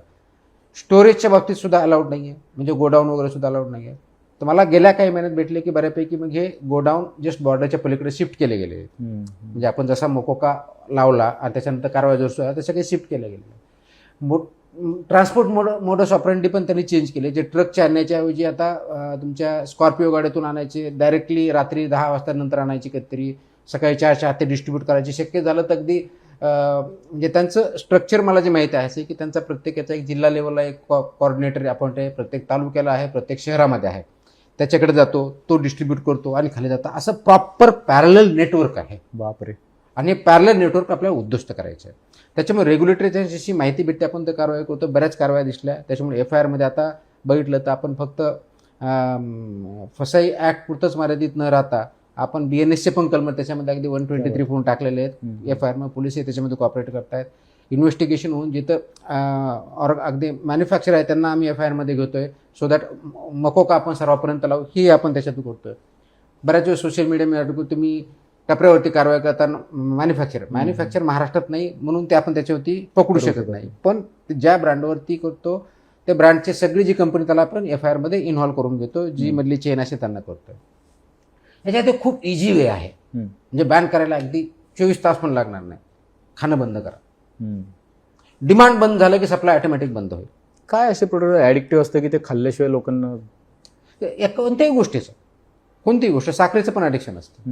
[SPEAKER 3] स्टोरेजच्या बाबतीत सुद्धा अलाउड नाही आहे, म्हणजे गोडाऊन वगैरे सुद्धा अलाउड नाही आहे. तर मला गेल्या काही महिन्यात भेटले की बऱ्यापैकी मग हे गोडाऊन जस्ट बॉर्डरच्या पलीकडे शिफ्ट केले गेले आहेत. म्हणजे आपण जसा मोकोका लावला आणि त्याच्यानंतर कारवाई जो आहे तसं काही शिफ्ट केलं गेलं. ट्रान्सपोर्ट मोडस ऑपरेंडी पण त्यांनी चेंज केले. जे ट्रकच्या आणण्याच्या ऐवजी आता तुमच्या स्कॉर्पिओ गाड्यातून आणायचे, डायरेक्टली रात्री 10 वाजता नंतर आणायची, कधीतरी सकाळी 4च्या आत ते डिस्ट्रीब्यूट करायचे. शक्य झालं तर अगदी म्हणजे त्यांचं स्ट्रक्चर मला जे माहिती आहे की त्यांचा प्रत्येकाचा एक जिल्हा लेवलला एक कॉर्डिनेटर अपॉइंट आहे, प्रत्येक तालुक्याला आहे, प्रत्येक शहरामध्ये आहे. त्याच्याकडे जातो, तो डिस्ट्रीब्यूट करतो आणि खाली जातो. असं प्रॉपर पॅरलल नेटवर्क आहे.
[SPEAKER 4] बापरे.
[SPEAKER 3] आणि पॅरलल नेटवर्क आपल्याला उद्ध्वस्त करायचं आहे. त्याच्यामुळे रेग्युलेटरीच्या जशी माहिती भेटते आपण तर कारवाई करतो. बऱ्याच कारवाया दिसल्या. त्याच्यामुळे FIRमध्ये आता बघितलं तर आपण फक्त फसाई ॲक्ट पुरतंच मर्यादित न राहता आपण BNSचे पण कलम त्याच्यामध्ये अगदी 123 फोन टाकलेले आहेत. FIR पोलीसही त्याच्यामध्ये कॉपरेट करतायत. इन्व्हेस्टिगेशन होऊन जिथं अगदी मॅन्युफॅक्चर आहे त्यांना आम्ही FIRमध्ये घेतोय, सो दॅट मकोका आपण सर्वांपर्यंत लावू ही आपण त्याच्यातून करतोय. बऱ्याच वेळ सोशल मीडियामध्ये तुम्ही टपऱ्यावरती कारवाई करताना मॅन्युफॅक्चर महाराष्ट्रात नाही म्हणून ते आपण त्याच्यावरती पकडू शकत नाही. पण ज्या ब्रँडवरती करतो त्या ब्रँडची सगळी जी कंपनी त्याला आपण FIRमध्ये इन्व्हॉल्व करून घेतो, जी मधली चेन असे त्यांना करतोय. याच्यात खूप इझी वे आहे. म्हणजे बॅन करायला अगदी 24 तास पण लागणार नाही. खाणं बंद करा. डिमांड बंद झालं की सप्लाय ऑटोमॅटिक बंद होईल.
[SPEAKER 4] काय असे प्रोडक्ट ॲडिक्टिव्ह असतं की ते खाल्ल्याशिवाय लोकांना
[SPEAKER 3] कोणत्याही गोष्टीचं, कोणतीही गोष्ट, साखरेचं पण ॲडिक्शन असतं.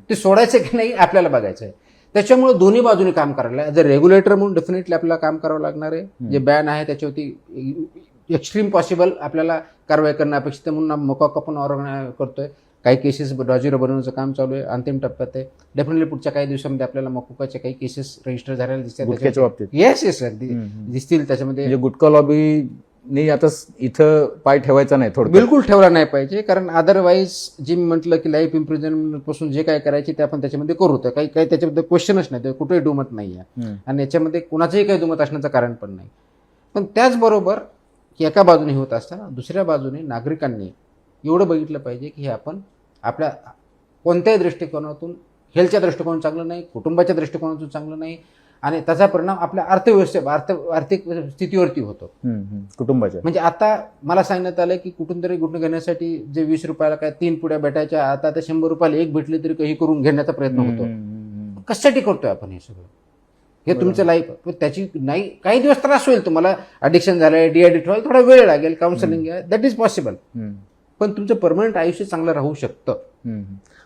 [SPEAKER 3] ते सोडायचं की नाही आपल्याला बघायचं आहे. त्याच्यामुळे दोन्ही बाजूने काम करायला ॲज अ रेग्युलेटर म्हणून डेफिनेटली आपल्याला काम करावं लागणार आहे. जे बॅन आहे त्याच्यावरती एक्स्ट्रीम पॉसिबल आपल्याला कारवाई करणं अपेक्षित आहे. म्हणून मोकोका पण ऑर्गनाइज करतोय. काही केसेस डॉजिरो बनवण्याचं काम चालू आहे, अंतिम टप्प्यात आहे. डेफिनेटली पुढच्या काही दिवसामध्ये आपल्याला मोकोकाच्या काही केसेस रजिस्टर झालेल्या
[SPEAKER 4] गुटख्याच्या बाबतीत
[SPEAKER 3] येस अगदी दिसतील त्याच्यामध्ये.
[SPEAKER 4] म्हणजे गुटखा लॉबीने आता इथं पाय ठेवायचा नाही, थोडं
[SPEAKER 3] बिलकुल ठेवला नाही पाहिजे. कारण अदरवाईज जे मी म्हटलं की लाईफ इम्प्रिझनमेंट पासून जे काय करायचे ते आपण त्याच्यामध्ये करू. तर काही त्याच्याबद्दल क्वेश्चनच नाही, कुठेही दुमत नाही आहे आणि याच्यामध्ये कुणाचंही काही दुमत असण्याचं कारण पण नाही. पण त्याचबरोबर एका बाजूने होत असताना दुसऱ्या बाजूने नागरिकांनी एवढं बघितलं पाहिजे की हे आपण आपल्या कोणत्याही दृष्टिकोनातून, हेल्थच्या दृष्टिकोनातून चांगलं नाही, कुटुंबाच्या दृष्टिकोनातून चांगलं नाही आणि त्याचा परिणाम आपल्या आर्थिक स्थितीवरती होतो
[SPEAKER 4] कुटुंबाच्या.
[SPEAKER 3] म्हणजे आता मला सांगण्यात आलं की कुठून तरी गुटणं घेण्यासाठी जे 20 रुपयाला काय 3 पुड्या भेटायच्या, आता ते 100 रुपयाला एक भेटली तरी काही करून घेण्याचा प्रयत्न होतो. कशासाठी करतोय आपण हे सगळं? हे तुमचं लाईफ, त्याची नाही काही दिवस त्रास होईल तुम्हाला, अडिक्शन झालंय, डिहायड्रेट व्हायला थोडा वेळ लागेल, काउन्सिलिंग आहे, दॅट इज पॉसिबल. पण तुमचं परमनंट आयुष्य चांगलं राहू शकतं.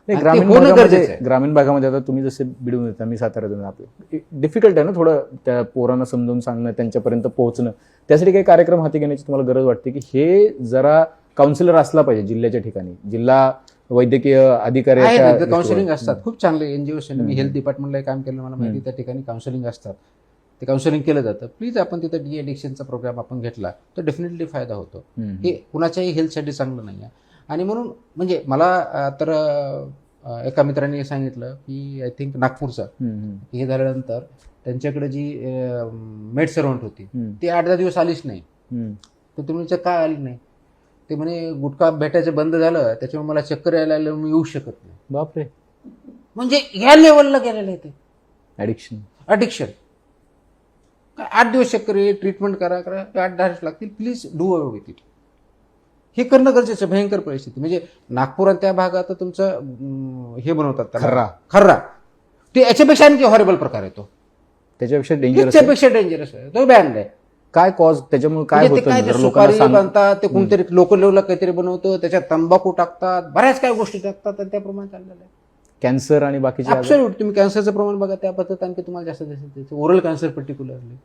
[SPEAKER 4] ग्रामीण भागामध्ये आता तुम्ही जसे बिडून येता, मी साताऱ्यातून, आपलं डिफिकल्ट आहे ना थोडं त्या पोरांना समजावून सांगणं, त्यांच्यापर्यंत पोहोचणं. त्यासाठी काही कार्यक्रम हाती घेण्याची तुम्हाला गरज वाटते की हे जरा काउन्सिलर असला पाहिजे जिल्ह्याच्या ठिकाणी, जिल्हा वैद्यकीय अधिकारी
[SPEAKER 3] काउन्सिलिंग असतात खूप चांगले. NGO मी हेल्थ डिपार्टमेंटला काम केलं, मला माहिती त्या ठिकाणी काउन्सिलिंग असतात, ते काउन्सिलिंग केलं जातं. प्लीज आपण तिथं डी ॲडिक्शनचा प्रोग्राम आपण घेतला तर डेफिनेटली फायदा होतो. हे कुणाच्याही हेल्थसाठी चांगलं नाही आहे. आणि म्हणून म्हणजे मला तर एका मित्राने सांगितलं की आय थिंक नागपूरचं हे झाल्यानंतर त्यांच्याकडे जी मेड सर्वंट होती ती 8-10 दिवस आलीच नाही. तर तुम्ही काय आली नाही? ते म्हणे गुटखा भेटायचं बंद झालं त्याच्यामुळे मला चक्कर यायला लागलं, मी येऊ शकत नाही.
[SPEAKER 4] बापरे.
[SPEAKER 3] म्हणजे या लेवलला गेलेलं आहे ते
[SPEAKER 4] ॲडिक्शन.
[SPEAKER 3] 8 दिवस चक्कर ये, ट्रीटमेंट करा 8-10 दिवस लागतील. Please do away with it. हे करणं गरजेचं. भयंकर परिस्थिती म्हणजे नागपूर आणि त्या भागात तुमचं हे बनवतात खर्रा, ते याच्यापेक्षा आणखी हॉरेबल प्रकार येतो,
[SPEAKER 4] त्याच्यापेक्षा
[SPEAKER 3] डेंजरस आहे. तो बॅन्ड आहे.
[SPEAKER 4] काय कॉज त्याच्यामुळे काय होतं?
[SPEAKER 3] सुपारी बनतात, ते कोणतरी लोकल लेवलला काहीतरी बनवतं, त्याच्यात तंबाखू टाकतात, बऱ्याच काही गोष्टी टाकतात आणि त्याप्रमाणे चाललेलं आहे.
[SPEAKER 4] कॅन्सर आणि बाकीचे
[SPEAKER 3] ॲब्सोल्यूट. तुम्ही कॅन्सरचं प्रमाण बघा, त्या पद्धतीत आणखी तुम्हाला जास्त दिसेल, ओरल कॅन्सर पर्टिक्युलरली.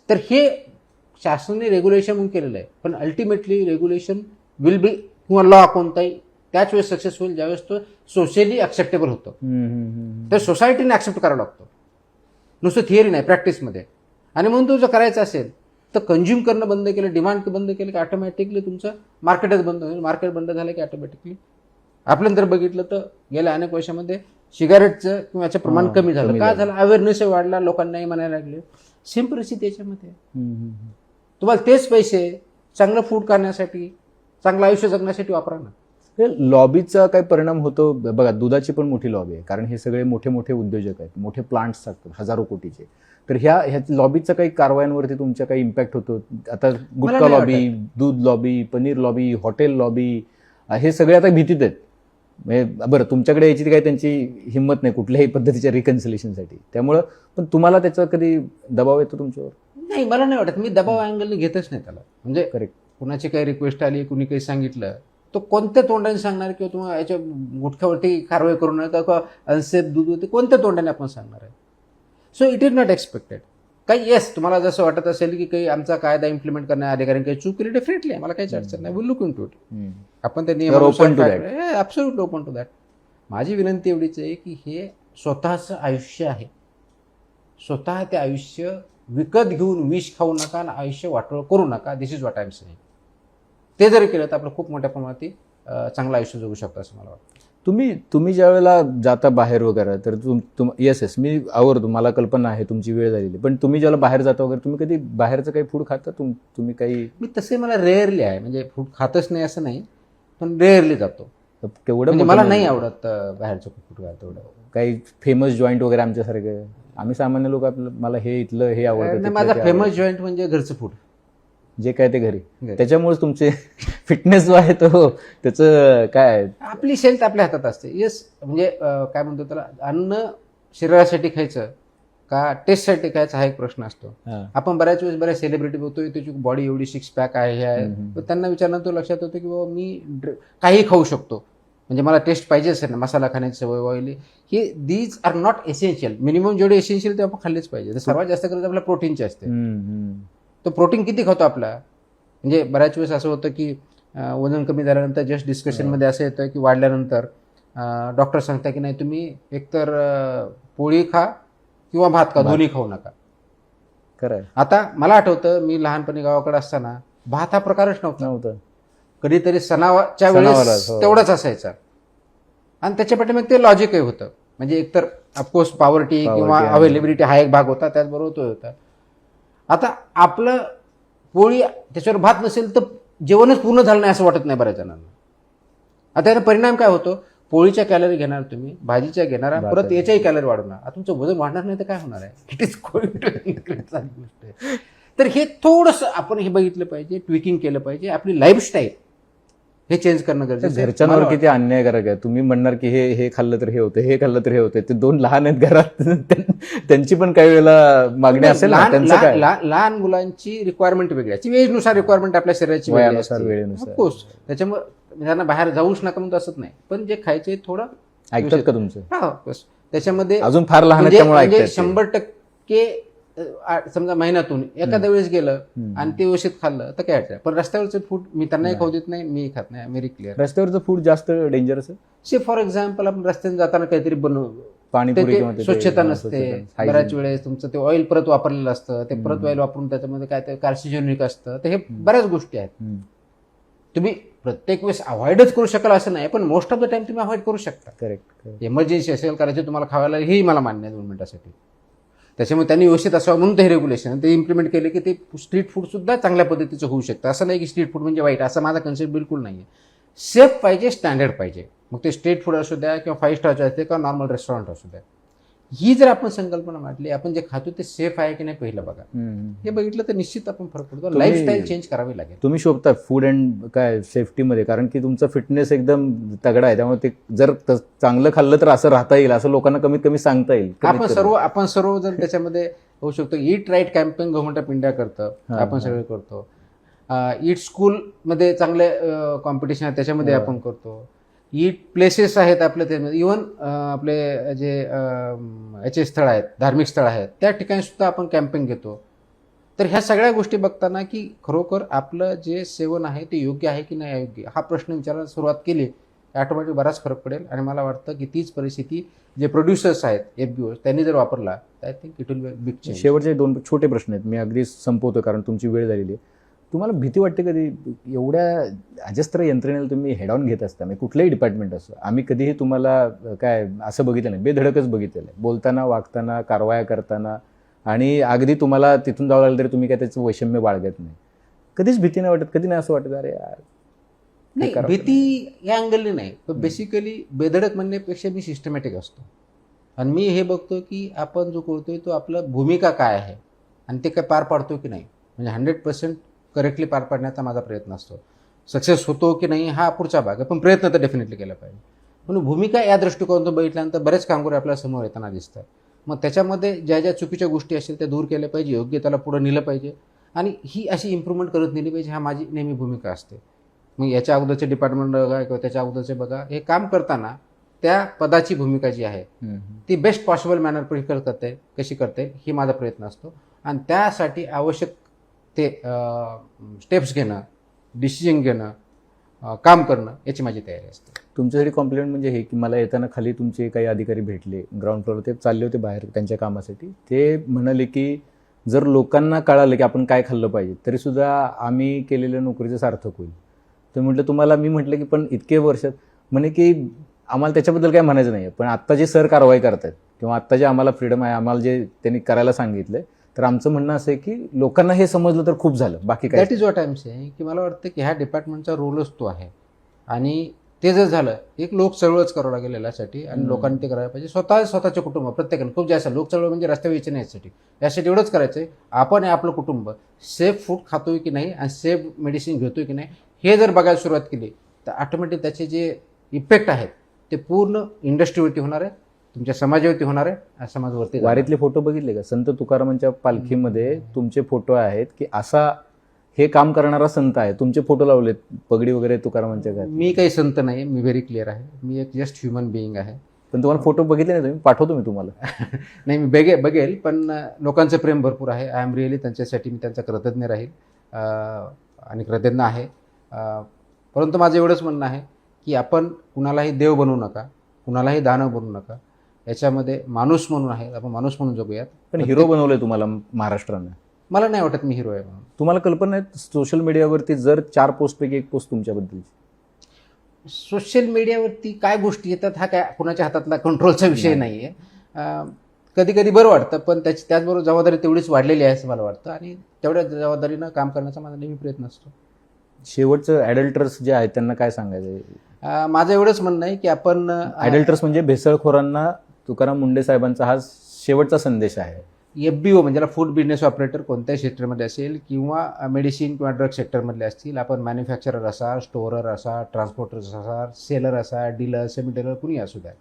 [SPEAKER 3] तर हे शासनाने रेग्युलेशन म्हणून केलेलं आहे, पण अल्टिमेटली रेग्युलेशन विल बी किंवा लॉ कोणताही त्याच वेळेस सक्सेस होईल ज्यावेळेस तो सोशली ऍक्सेप्टेबल होतो. तर सोसायटीने ऍक्सेप्ट करावं लागतो, नुसतं थिअरी नाही, प्रॅक्टिसमध्ये. आणि म्हणून तो जर करायचं असेल तर कंझ्युम करणं बंद केलं, डिमांड बंद केलं की ऑटोमॅटिकली तुमचं मार्केटच बंद होईल. मार्केट बंद झालं की ऑटोमॅटिकली आपण जर बघितलं तर गेल्या अनेक वर्षामध्ये सिगारेटचं किंवा याचं प्रमाण कमी झालं. काय झालं? अवेअरनेस वाढला, लोकांनाही म्हणायला लागले. सेम परिस्थिती याच्यामध्ये. तुम्हाला तेच पैसे चांगलं फूड करण्यासाठी, चांगलं आयुष्य जगण्यासाठी वापरा ना.
[SPEAKER 4] लॉबीचा काय परिणाम होतो बघा. दुधाची पण मोठी लॉबी आहे, कारण हे सगळे मोठे मोठे उद्योजक आहेत, मोठे प्लांट्स असतात हजारो कोटीचे. तर ह्या लॉबीचा काही कारवायांवरती तुमच्या काही इम्पॅक्ट होतो? आता गुटखा लॉबी, दूध lobby, paneer lobby, hotel lobby, हे सगळे आता भीतीत आहेत. म्हणजे बरं, तुमच्याकडे याची काही त्यांची हिंमत नाही कुठल्याही पद्धतीच्या रिकन्सिलेशनसाठी. त्यामुळं पण तुम्हाला त्याचा कधी दबाव येतो तुमच्यावर?
[SPEAKER 3] नाही, मला नाही वाटत. मी दबाव अँगलने घेतच नाही त्याला. म्हणजे
[SPEAKER 4] करेक्ट,
[SPEAKER 3] कुणाची काही रिक्वेस्ट आली, कुणी काही सांगितलं, तो कोणत्या तोंडाने सांगणार किंवा तुम्हाला याच्या गुटख्यावरती कारवाई करू नका किंवा अनसेफ दूध होते, कोणत्या तोंडाने आपण सांगणार आहे? So it is not expected. काही येस, तुम्हाला जसं वाटत असेल की काही आमचा कायदा इम्प्लिमेंट करण्याच्या अधिकाऱ्यांनी काही चूक केली, डेफिनेटली मला काहीच अडचण नाही. Will look into it. आपण त्या नियमानुसार ॲब्सोल्युटली ओपन टू दॅट. माझी विनंती एवढीच आहे की हे स्वतःचं आयुष्य आहे. स्वतः ते आयुष्य विकत घेऊन विष खाऊ नका आणि आयुष्य वाटोळ करू नका. This is what I am saying. ते जर केलं तर आपलं खूप मोठ्या प्रमाणात चांगलं आयुष्य जगू शकतं असं मला वाटतं.
[SPEAKER 4] तुम्ही ज्या वेळेला जाता बाहेर वगैरे, तर येस मी आवडतो, मला कल्पना आहे तुमची वेळ झालेली, पण तुम्ही ज्याला बाहेर जाता वगैरे, तुम्ही कधी बाहेरचं काही फूड खाता? तुम्ही काही?
[SPEAKER 3] मी तसे मला रेअरली आहे, म्हणजे फूड खातच नाही असं नाही, पण रेअरली जातो.
[SPEAKER 4] तेवढं
[SPEAKER 3] म्हणजे मला नाही आवडत बाहेरचं फूड खायचं. तेवढं
[SPEAKER 4] काही फेमस जॉईंट वगैरे आमच्यासारखं, आम्ही सामान्य लोक, मला हे इथलं हे आवडतं.
[SPEAKER 3] माझा फेमस जॉईंट म्हणजे घरचं फूड,
[SPEAKER 4] जे काय ते घरी. त्याच्यामुळेच तुमचे फिटनेस जो आहे तो, त्याचं काय,
[SPEAKER 3] आपली हेल्थ आपल्या हातात असते. येस, म्हणजे काय म्हणतो त्याला, अन्न शरीरासाठी खायचं का टेस्टसाठी खायचं हा एक प्रश्न असतो. आपण बऱ्याच वेळेस बऱ्याच सेलिब्रिटी बघतोय, त्याची बॉडी एवढी 6 पॅक आहे, हे आहे, त्यांना विचारल्यानंतर लक्षात होतं की बाबा मी काही खाऊ शकतो, म्हणजे मला टेस्ट पाहिजे असेल ना, मसाला खाण्याची सवय, ऑइली, हे these are not essential. Minimum जेवढे एसेन्शियल ते आपण खाल्लेच पाहिजे. सर्वात जास्त गरज आपल्या प्रोटीनची असते. तो प्रोटीन किती खातो आपला? म्हणजे बऱ्याच वेळेस असं होतं की वजन कमी झाल्यानंतर जस्ट डिस्कशनमध्ये असं येतं की वाढल्यानंतर डॉक्टर सांगता की नाही, तुम्ही एकतर पोळी खा किंवा भात खा, दोन्ही खाऊ नका.
[SPEAKER 4] खरं.
[SPEAKER 3] आता मला आठवतं, मी लहानपणी गावाकडे असताना भात हा प्रकारच नव्हता. कधीतरी सणाच्या वेळेस तेवढंच असायचा. आणि त्याच्या पाठीमागे ते लॉजिकही होतं. म्हणजे एकतर ऑफकोर्स पॉवर्टी किंवा अवेलेबिलिटी हा एक भाग होता, त्याचबरोबर तो होता. आता आपलं पोळी त्याच्यावर भात नसेल तर जेवणच पूर्ण झालं नाही असं वाटत नाही बऱ्याच जणांना. आता याचा परिणाम काय होतो? पोळीच्या कॅलरी घेणार तुम्ही, भाजीच्या घेणार, परत याच्याही कॅलरी वाढवणार. आता तुमचं वजन वाढणार नाही तर काय होणार आहे? It is going to. तर हे थोडंसं आपण हे बघितलं पाहिजे, ट्विकिंग केलं पाहिजे. आपली लाईफस्टाईल हे चेंज करणं गरजेचं आहे.
[SPEAKER 4] घरच्यांवर किती अन्यायकारक आहे. तुम्ही म्हणणार की हे खाल्लं तर हे होतं, हे खाल्लं तर हे होतं. ते 2 लहान आहेत घरात, त्यांची पण काही वेळेला मागणी असेल.
[SPEAKER 3] लहान मुलांची रिक्वायरमेंट वेगळी आहे, वेळेनुसार रिक्वायरमेंट आपल्या शरीराची
[SPEAKER 4] वेळेनुसार.
[SPEAKER 3] ऑफकोर्स त्याच्यामुळे त्यांना बाहेर जाऊच नका म्हणून असत नाही, पण जे खायचे थोडं
[SPEAKER 4] ऐकतात का तुमचं?
[SPEAKER 3] हा, त्याच्यामध्ये
[SPEAKER 4] अजून फार लहान आहेत त्यामुळे
[SPEAKER 3] म्हणजे 100% समजा महिन्यातून एखाद्या वेळेस गेलं आणि ते व्यवस्थित खाल्लं तर काय अडचण. पण रस्त्यावरचं फूड मी त्यांनाही खाऊ देत नाही, मी खात नाही. Very clear.
[SPEAKER 4] रस्त्यावरचं फूड जास्त डेंजरस आहे.
[SPEAKER 3] से फॉर एक्झाम्पल, आपण रस्त्याने जाताना काहीतरी
[SPEAKER 4] पाणीपुरी
[SPEAKER 3] स्वच्छता नसते. बऱ्याच वेळेस तुमचं ते ऑइल परत वापरलेलं असतं, ते परत ऑइल वापरून त्याच्यामध्ये काय ते कार्सिजोनिक असतं. तर हे बऱ्याच गोष्टी आहेत. तुम्ही प्रत्येक वेळेस अवॉइडच करू शकाल असं नाही, पण मोस्ट ऑफ द टाइम तुम्ही अवॉइड करू शकता.
[SPEAKER 4] करेक्ट.
[SPEAKER 3] इमर्जन्सी असेल करायचे तुम्हाला खावायला, हेही मला मान्य आहे 2 मिनिटासाठी. त्याच्यामुळे त्यांनी व्यवस्थित असावं म्हणून ते रेग्युलेशन ते इम्प्लिमेंट केले की ते स्ट्रीट फूड सुद्धा चांगल्या पद्धतीचं होऊ शकतं. असं नाही की स्ट्रीट फूड म्हणजे वाईट, असं माझा कन्सेप्ट बिलकुल नाही आहे. सेफ पाहिजे, स्टँडर्ड पाहिजे. मग ते स्ट्रीट फूड असू द्या किंवा 5 स्टारचं असते किंवा नॉर्मल रेस्टॉरंट असू द्या. ही जर आपण संकल्पना मांडली, आपण जे खातो ते सेफ आहे की नाही पहिलं बघा. हे बघितलं तर निश्चित आपण फरक पडतो. लाईफस्टाईल चेंज करावी लागेल.
[SPEAKER 4] तुम्ही शोभता फूड अँड काय सेफ्टीमध्ये, कारण की तुमचा फिटनेस एकदम तगडा आहे. त्यामुळे ते जर चांगलं खाल्लं तर असं राहता येईल, असं लोकांना कमीत कमी सांगता येईल.
[SPEAKER 3] आपण सर्व जर त्याच्यामध्ये होऊ शकतो. Eat right campaign government of India करतं, आपण सगळे करतो. ईट स्कूलमध्ये चांगले कॉम्पिटिशन आहे, त्याच्यामध्ये आपण करतो. ईट प्लेसेस आहेत आपल्या, त्यामध्ये इव्हन आपले जे याचे स्थळ आहेत, धार्मिक स्थळ आहेत, त्या ठिकाणी सुद्धा आपण कॅम्पेन घेतो. तर ह्या सगळ्या गोष्टी बघताना की खरोखर आपलं जे सेवन आहे ते योग्य आहे की नाही अयोग्य हा प्रश्न विचारायला सुरुवात केली ऑटोमॅटिक बराच फरक पडेल. आणि मला वाटतं की तीच परिस्थिती जे प्रोड्युसर्स आहेत FBOs त्यांनी जर वापरला तर I think it will be big change.
[SPEAKER 4] शेवटचे 2 छोटे प्रश्न आहेत, मी अगदी संपवतो कारण तुमची वेळ झालेली आहे. तुम्हाला भीती वाटते कधी एवढ्या अजस्त्र यंत्रणेला तुम्ही हेड ऑन घेत असता, म्हणजे कुठलंही डिपार्टमेंट असतं, आम्ही कधीही तुम्हाला काय असं बघितलं नाही, बेधडकच बघितलेलं आहे बोलताना, वागताना, कारवाया करताना, आणि अगदी तुम्हाला तिथून जावं लागलं तरी तुम्ही काय त्याचं वैषम्य बाळगत नाही. कधीच भीती नाही वाटत, कधी नाही असं वाटत अरे यार
[SPEAKER 3] नाही, भीती या अँगलने नाही, पण बेसिकली बेधडक म्हणण्यापेक्षा मी सिस्टमॅटिक असतो. आणि मी हे बघतो की आपण जो करतोय तो आपलं भूमिका काय आहे आणि ते काय पार पाडतो की नाही, म्हणजे 100% करेक्टली पार पाडण्याचा माझा प्रयत्न असतो. सक्सेस होतो की नाही हा पुढचा भाग आहे, पण प्रयत्न तर डेफिनेटली केला पाहिजे. म्हणून भूमिका या दृष्टिकोनातून बघितल्यानंतर बरेच कामगार आपल्या समोर येताना दिसतात. मग त्याच्यामध्ये ज्या ज्या चुकीच्या गोष्टी असतील त्या दूर केल्या पाहिजे, योग्य त्याला पुढं नेलं पाहिजे आणि ही अशी इम्प्रूव्हमेंट करत नेली पाहिजे. हा माझी नेहमी भूमिका असते. मग याच्या अगोदरचे डिपार्टमेंट बघा किंवा त्याच्या अगोदरचे बघा, हे काम करताना त्या पदाची भूमिका जी आहे ती बेस्ट पॉसिबल मॅनर कशी करते ही माझा प्रयत्न असतो. आणि त्यासाठी आवश्यक ते स्टेप्स घेणं, डिसिजन घेणं, काम करणं याची माझी तयारी असते.
[SPEAKER 4] तुमच्यासाठी कॉम्प्लिमेंट म्हणजे हे की मला येताना खाली तुमचे काही अधिकारी भेटले ग्राउंड फ्लोअर, ते चालले होते बाहेर त्यांच्या कामासाठी, ते म्हणाले की जर लोकांना कळालं की आपण काय खाल्लं पाहिजे तरीसुद्धा आम्ही केलेल्या नोकरीचं सार्थक होईल. तर म्हटलं तुम्हाला, मी म्हटलं की पण इतके वर्षात, म्हणे की आम्हाला त्याच्याबद्दल काय म्हणायचं नाही, पण आत्ता जे सर कारवाई करतात किंवा आत्ता जे आम्हाला फ्रीडम आहे, आम्हाला जे त्यांनी करायला सांगितलं, तर आमचं म्हणणं असं आहे की लोकांना हे समजलं तर खूप झालं, बाकी काय.
[SPEAKER 3] That is what I am saying की मला वाटतं की ह्या डिपार्टमेंटचा रोलच तो आहे. आणि ते जर झालं, एक लोक चळवळच करावं लागेल यासाठी आणि लोकांनी ते करायला पाहिजे. स्वतःचे कुटुंब प्रत्येकाने खूप जास्त लोक चळवळ म्हणजे रस्त्यावर यायचे नाही, यासाठी एवढंच करायचं आहे, आपण आपलं कुटुंब सेफ फूड खातोय की नाही आणि सेफ मेडिसिन घेतोय की नाही हे जर बघायला सुरुवात केली तर ऑटोमॅटिक त्याचे जे इफेक्ट आहेत ते पूर्ण इंडस्ट्रीवरती होणार आहे, तुमच्या समाजावरती होणार आहे, समाजावरती.
[SPEAKER 4] वारीतले फोटो बघितले का? संत तुकारामांच्या पालखीमध्ये तुमचे फोटो आहेत की असा हे काम करणारा संत आहे, तुमचे फोटो लावलेत, पगडी वगैरे तुकारामांच्या घरात.
[SPEAKER 3] मी काही संत नाही, मी व्हेरी क्लिअर आहे, मी एक जस्ट ह्युमन बिईंग आहे.
[SPEAKER 4] पण तुम्हाला फोटो बघितले नाही तुम्ही? पाठवतो मी तुम्हाला.
[SPEAKER 3] नाही, मी बघेल, पण लोकांचं प्रेम भरपूर आहे. आय एम रिअली त्यांच्यासाठी मी त्यांचा कृतज्ञ राहील आणि कृतज्ञ आहे. परंतु माझं एवढंच म्हणणं आहे की आपण कुणालाही देव बनवू नका, कुणालाही दानव बनवू नका. याच्यामध्ये माणूस म्हणून आहे, आपण माणूस म्हणून जगूयात.
[SPEAKER 4] पण हिरो बनवलंय तुम्हाला महाराष्ट्रानं.
[SPEAKER 3] मला नाही वाटत मी हिरो आहे म्हणून.
[SPEAKER 4] तुम्हाला कल्पना आहे सोशल मीडियावरती जर 4 पोस्टपैकी एक पोस्ट तुमच्याबद्दलची?
[SPEAKER 3] सोशल मीडियावरती काय गोष्टी येतात हा काय कुणाच्या हातातला कंट्रोलचा विषय नाही आहे. कधी कधी बरं वाटतं, पण त्याचबरोबर जबाबदारी तेवढीच वाढलेली आहे असं मला वाटतं आणि तेवढ्या जबाबदारीनं काम करण्याचा माझा नेहमी प्रयत्न असतो.
[SPEAKER 4] शेवटचं ॲडल्टर्स जे आहेत त्यांना काय सांगायचं?
[SPEAKER 3] माझं एवढंच म्हणणं आहे की आपण
[SPEAKER 4] ॲडल्टर्स म्हणजे भेसळखोरांना तुकाराम मुंडे साहेबांचा हा शेवटचा संदेश आहे.
[SPEAKER 3] FBO म्हणजे फूड बिझनेस ऑपरेटर कोणत्याही सेक्टरमध्ये असेल किंवा मेडिसिन किंवा ड्रग सेक्टरमधले असतील, आपण मॅन्युफॅक्चरर असा, स्टोअरर असा, ट्रान्सपोर्टर असा, सेलर असा, डीलर, सेमी डीलर, कुणी असू द्या,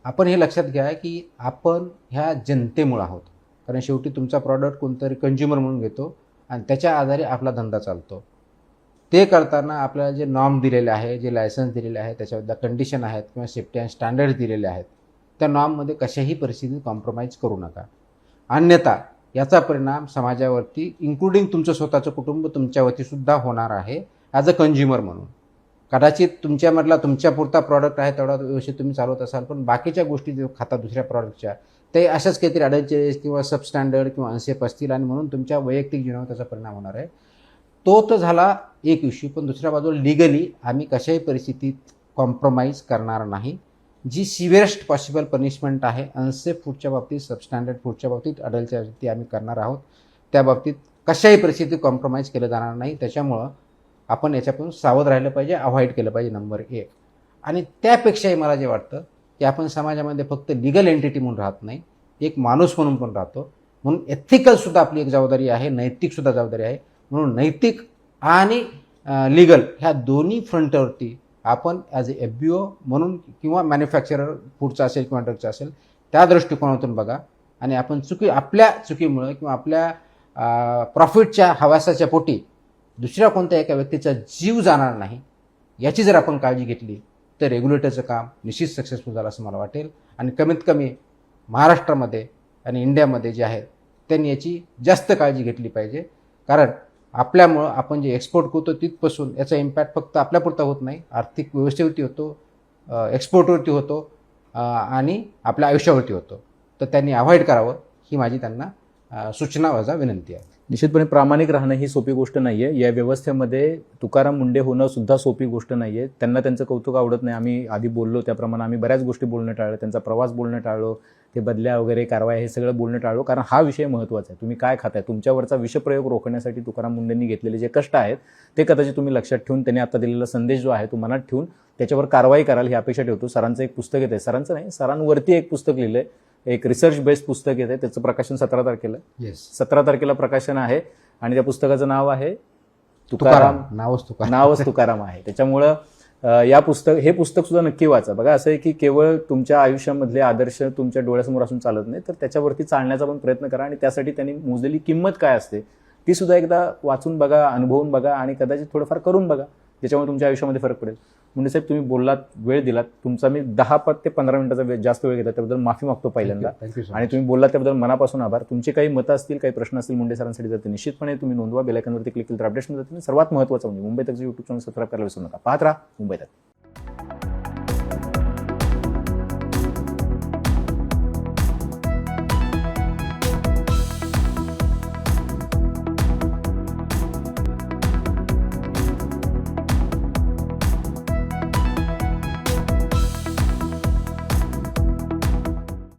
[SPEAKER 3] आपण हे लक्षात घ्या की आपण ह्या जनतेमुळे आहोत. कारण शेवटी तुमचा प्रॉडक्ट कोणतरी कंझ्युमर म्हणून घेतो आणि त्याच्या आधारे आपला धंदा चालतो. ते करताना आपल्याला जे नॉर्म दिलेले आहे, जे लायसन्स दिलेले आहे, त्याच्याबद्दल कंडिशन आहेत किंवा सेफ्टी अँड स्टँडर्ड्स दिलेले आहेत, त्या नॉर्ममध्ये कशाही परिस्थितीत कॉम्प्रोमाइज करू नका. अन्यथा याचा परिणाम समाजावरती इन्क्लुडिंग तुमचं स्वतःचं कुटुंब तुमच्यावरती सुद्धा होणार आहे ॲज अ कंझ्युमर म्हणून. कदाचित तुमच्यामधला तुमच्यापुरता प्रॉडक्ट आहे तेवढा व्यवस्थित तुम्ही चालवत असाल, पण बाकीच्या गोष्टी जे खाता दुसऱ्या प्रॉडक्टच्या ते अशाच काहीतरी अडल्चरीज किंवा सबस्टँडर्ड किंवा अनसेफ असतील आणि म्हणून तुमच्या वैयक्तिक जीवनावर त्याचा परिणाम होणार आहे. तो तर झाला एक इश्यू, पण दुसऱ्या बाजूला लिगली आम्ही कशाही परिस्थितीत कॉम्प्रोमाइज करणार नाही. जी सिव्हिअरेस्ट पॉसिबल पनिशमेंट आहे अनसेफ फूडच्या बाबतीत, सबस्टँडर्ड फूडच्या बाबतीत, अडल्टच्या बाबतीत आम्ही करणार आहोत. त्या बाबतीत कशाही परिस्थितीत कॉम्प्रोमाइज केलं जाणार नाही. त्याच्यामुळं आपण याच्यापासून सावध राहिलं पाहिजे, अवॉइड केलं पाहिजे, नंबर 1. आणि त्यापेक्षाही मला जे वाटतं की आपण समाजामध्ये फक्त लिगल एंटिटी म्हणून राहत नाही, एक माणूस म्हणून पण राहतो. म्हणून एथिकलसुद्धा आपली एक जबाबदारी आहे, नैतिकसुद्धा जबाबदारी आहे. म्हणून नैतिक आणि लिगल ह्या दोन्ही फ्रंटवरती आपण ॲज ए FBO म्हणून किंवा मॅन्युफॅक्चरर फूडचा असेल किंवा ड्रगचा असेल त्या दृष्टिकोनातून बघा आणि आपण आपल्या चुकीमुळे किंवा आपल्या प्रॉफिटच्या हवासाच्या पोटी दुसऱ्या कोणत्या एका व्यक्तीचा जीव जाणार नाही याची जर आपण काळजी घेतली तर रेग्युलेटरचं काम निश्चित सक्सेसफुल झालं असं मला वाटेल. आणि कमीत कमी महाराष्ट्रामध्ये आणि इंडियामध्ये जे आहेत त्यांनी याची जास्त काळजी घेतली पाहिजे. कारण आपल्यामुळं आपण जे एक्सपोर्ट करतो तिथपासून याचा इम्पॅक्ट फक्त आपल्यापुरता होत नाही, आर्थिक व्यवस्थेवरती होतो, एक्सपोर्टवरती होतो आणि आपल्या आयुष्यावरती होतो. तर त्यांनी अवॉइड करावं ही माझी त्यांना सूचना वजा विनंती आहे.
[SPEAKER 4] निश्चितपणे प्रामाणिक राहणं ही सोपी गोष्ट नाही आहे. या व्यवस्थेमध्ये तुकाराम मुंडे होणं सुद्धा सोपी गोष्ट नाही आहे. त्यांना त्यांचं कौतुक आवडत नाही. आम्ही आधी बोललो त्याप्रमाणे आम्ही बऱ्याच गोष्टी बोलणं टाळलं, त्यांचा प्रवास बोलणं टाळलो, ते बदल्या वगैरे कारवाई हे सगळं बोलणं टाळलो, कारण हा विषय महत्त्वाचा आहे. तुम्ही काय खाताय, तुमच्यावरचा विषप्रयोग रोखण्यासाठी तुकाराम मुंडेंनी घेतलेले जे कष्ट आहेत ते कदाचित तुम्ही लक्षात ठेवून त्यांनी आता दिलेला संदेश जो आहे तो मनात ठेवून त्याच्यावर कारवाई कराल ही अपेक्षा ठेवतो. सरांचं एक पुस्तक येतं, सरांचं नाही, सरांवरती एक पुस्तक लिहिलंय, एक रिसर्च बेस्ड पुस्तक येते, त्याचं प्रकाशन 17 तारखेला 17 तारखेला प्रकाशन आहे आणि त्या पुस्तकाचं नाव आहे तुकाराम, नावच तुकाराम आहे. त्याच्यामुळं हे पुस्तक सुद्धा नक्की वाचा. बघा, असं आहे की केवळ तुमच्या आयुष्यामधले आदर्श तुमच्या डोळ्यासमोर असून चालत नाही, तर त्याच्यावरती चालण्याचा पण प्रयत्न करा आणि त्यासाठी त्यांनी मोजलेली किंमत काय असते ती सुद्धा एकदा वाचून बघा, अनुभवून बघा आणि कदाचित थोडंफार करून बघा, ज्याच्यामुळे तुमच्या आयुष्यामध्ये फरक पडेल. मुंडे साहेब, तुम्ही बोललात, वेळ दिलात, तुमचा मी 10 ते 15 मिनिटाचा जास्त वेळ घेतला त्याबद्दल माफी मागतो पहिल्यांदा. आणि तुम्ही बोललात त्याबद्दल मनापासून आभार. तुमचे काही मतं असतील, काही प्रश्न असतील मुंडे सरांसाठी, तर निश्चितपणे तुम्ही नोंदवा. बेल आयकॉनवरती क्लिक केलं तर अपडेट्स मिळतात. सर्वात महत्त्वाचं म्हणजे मुंबई तकचं YouTube चॅनल सबस्क्राईब करायला विसरू नका. पाहत राहा मुंबई तक.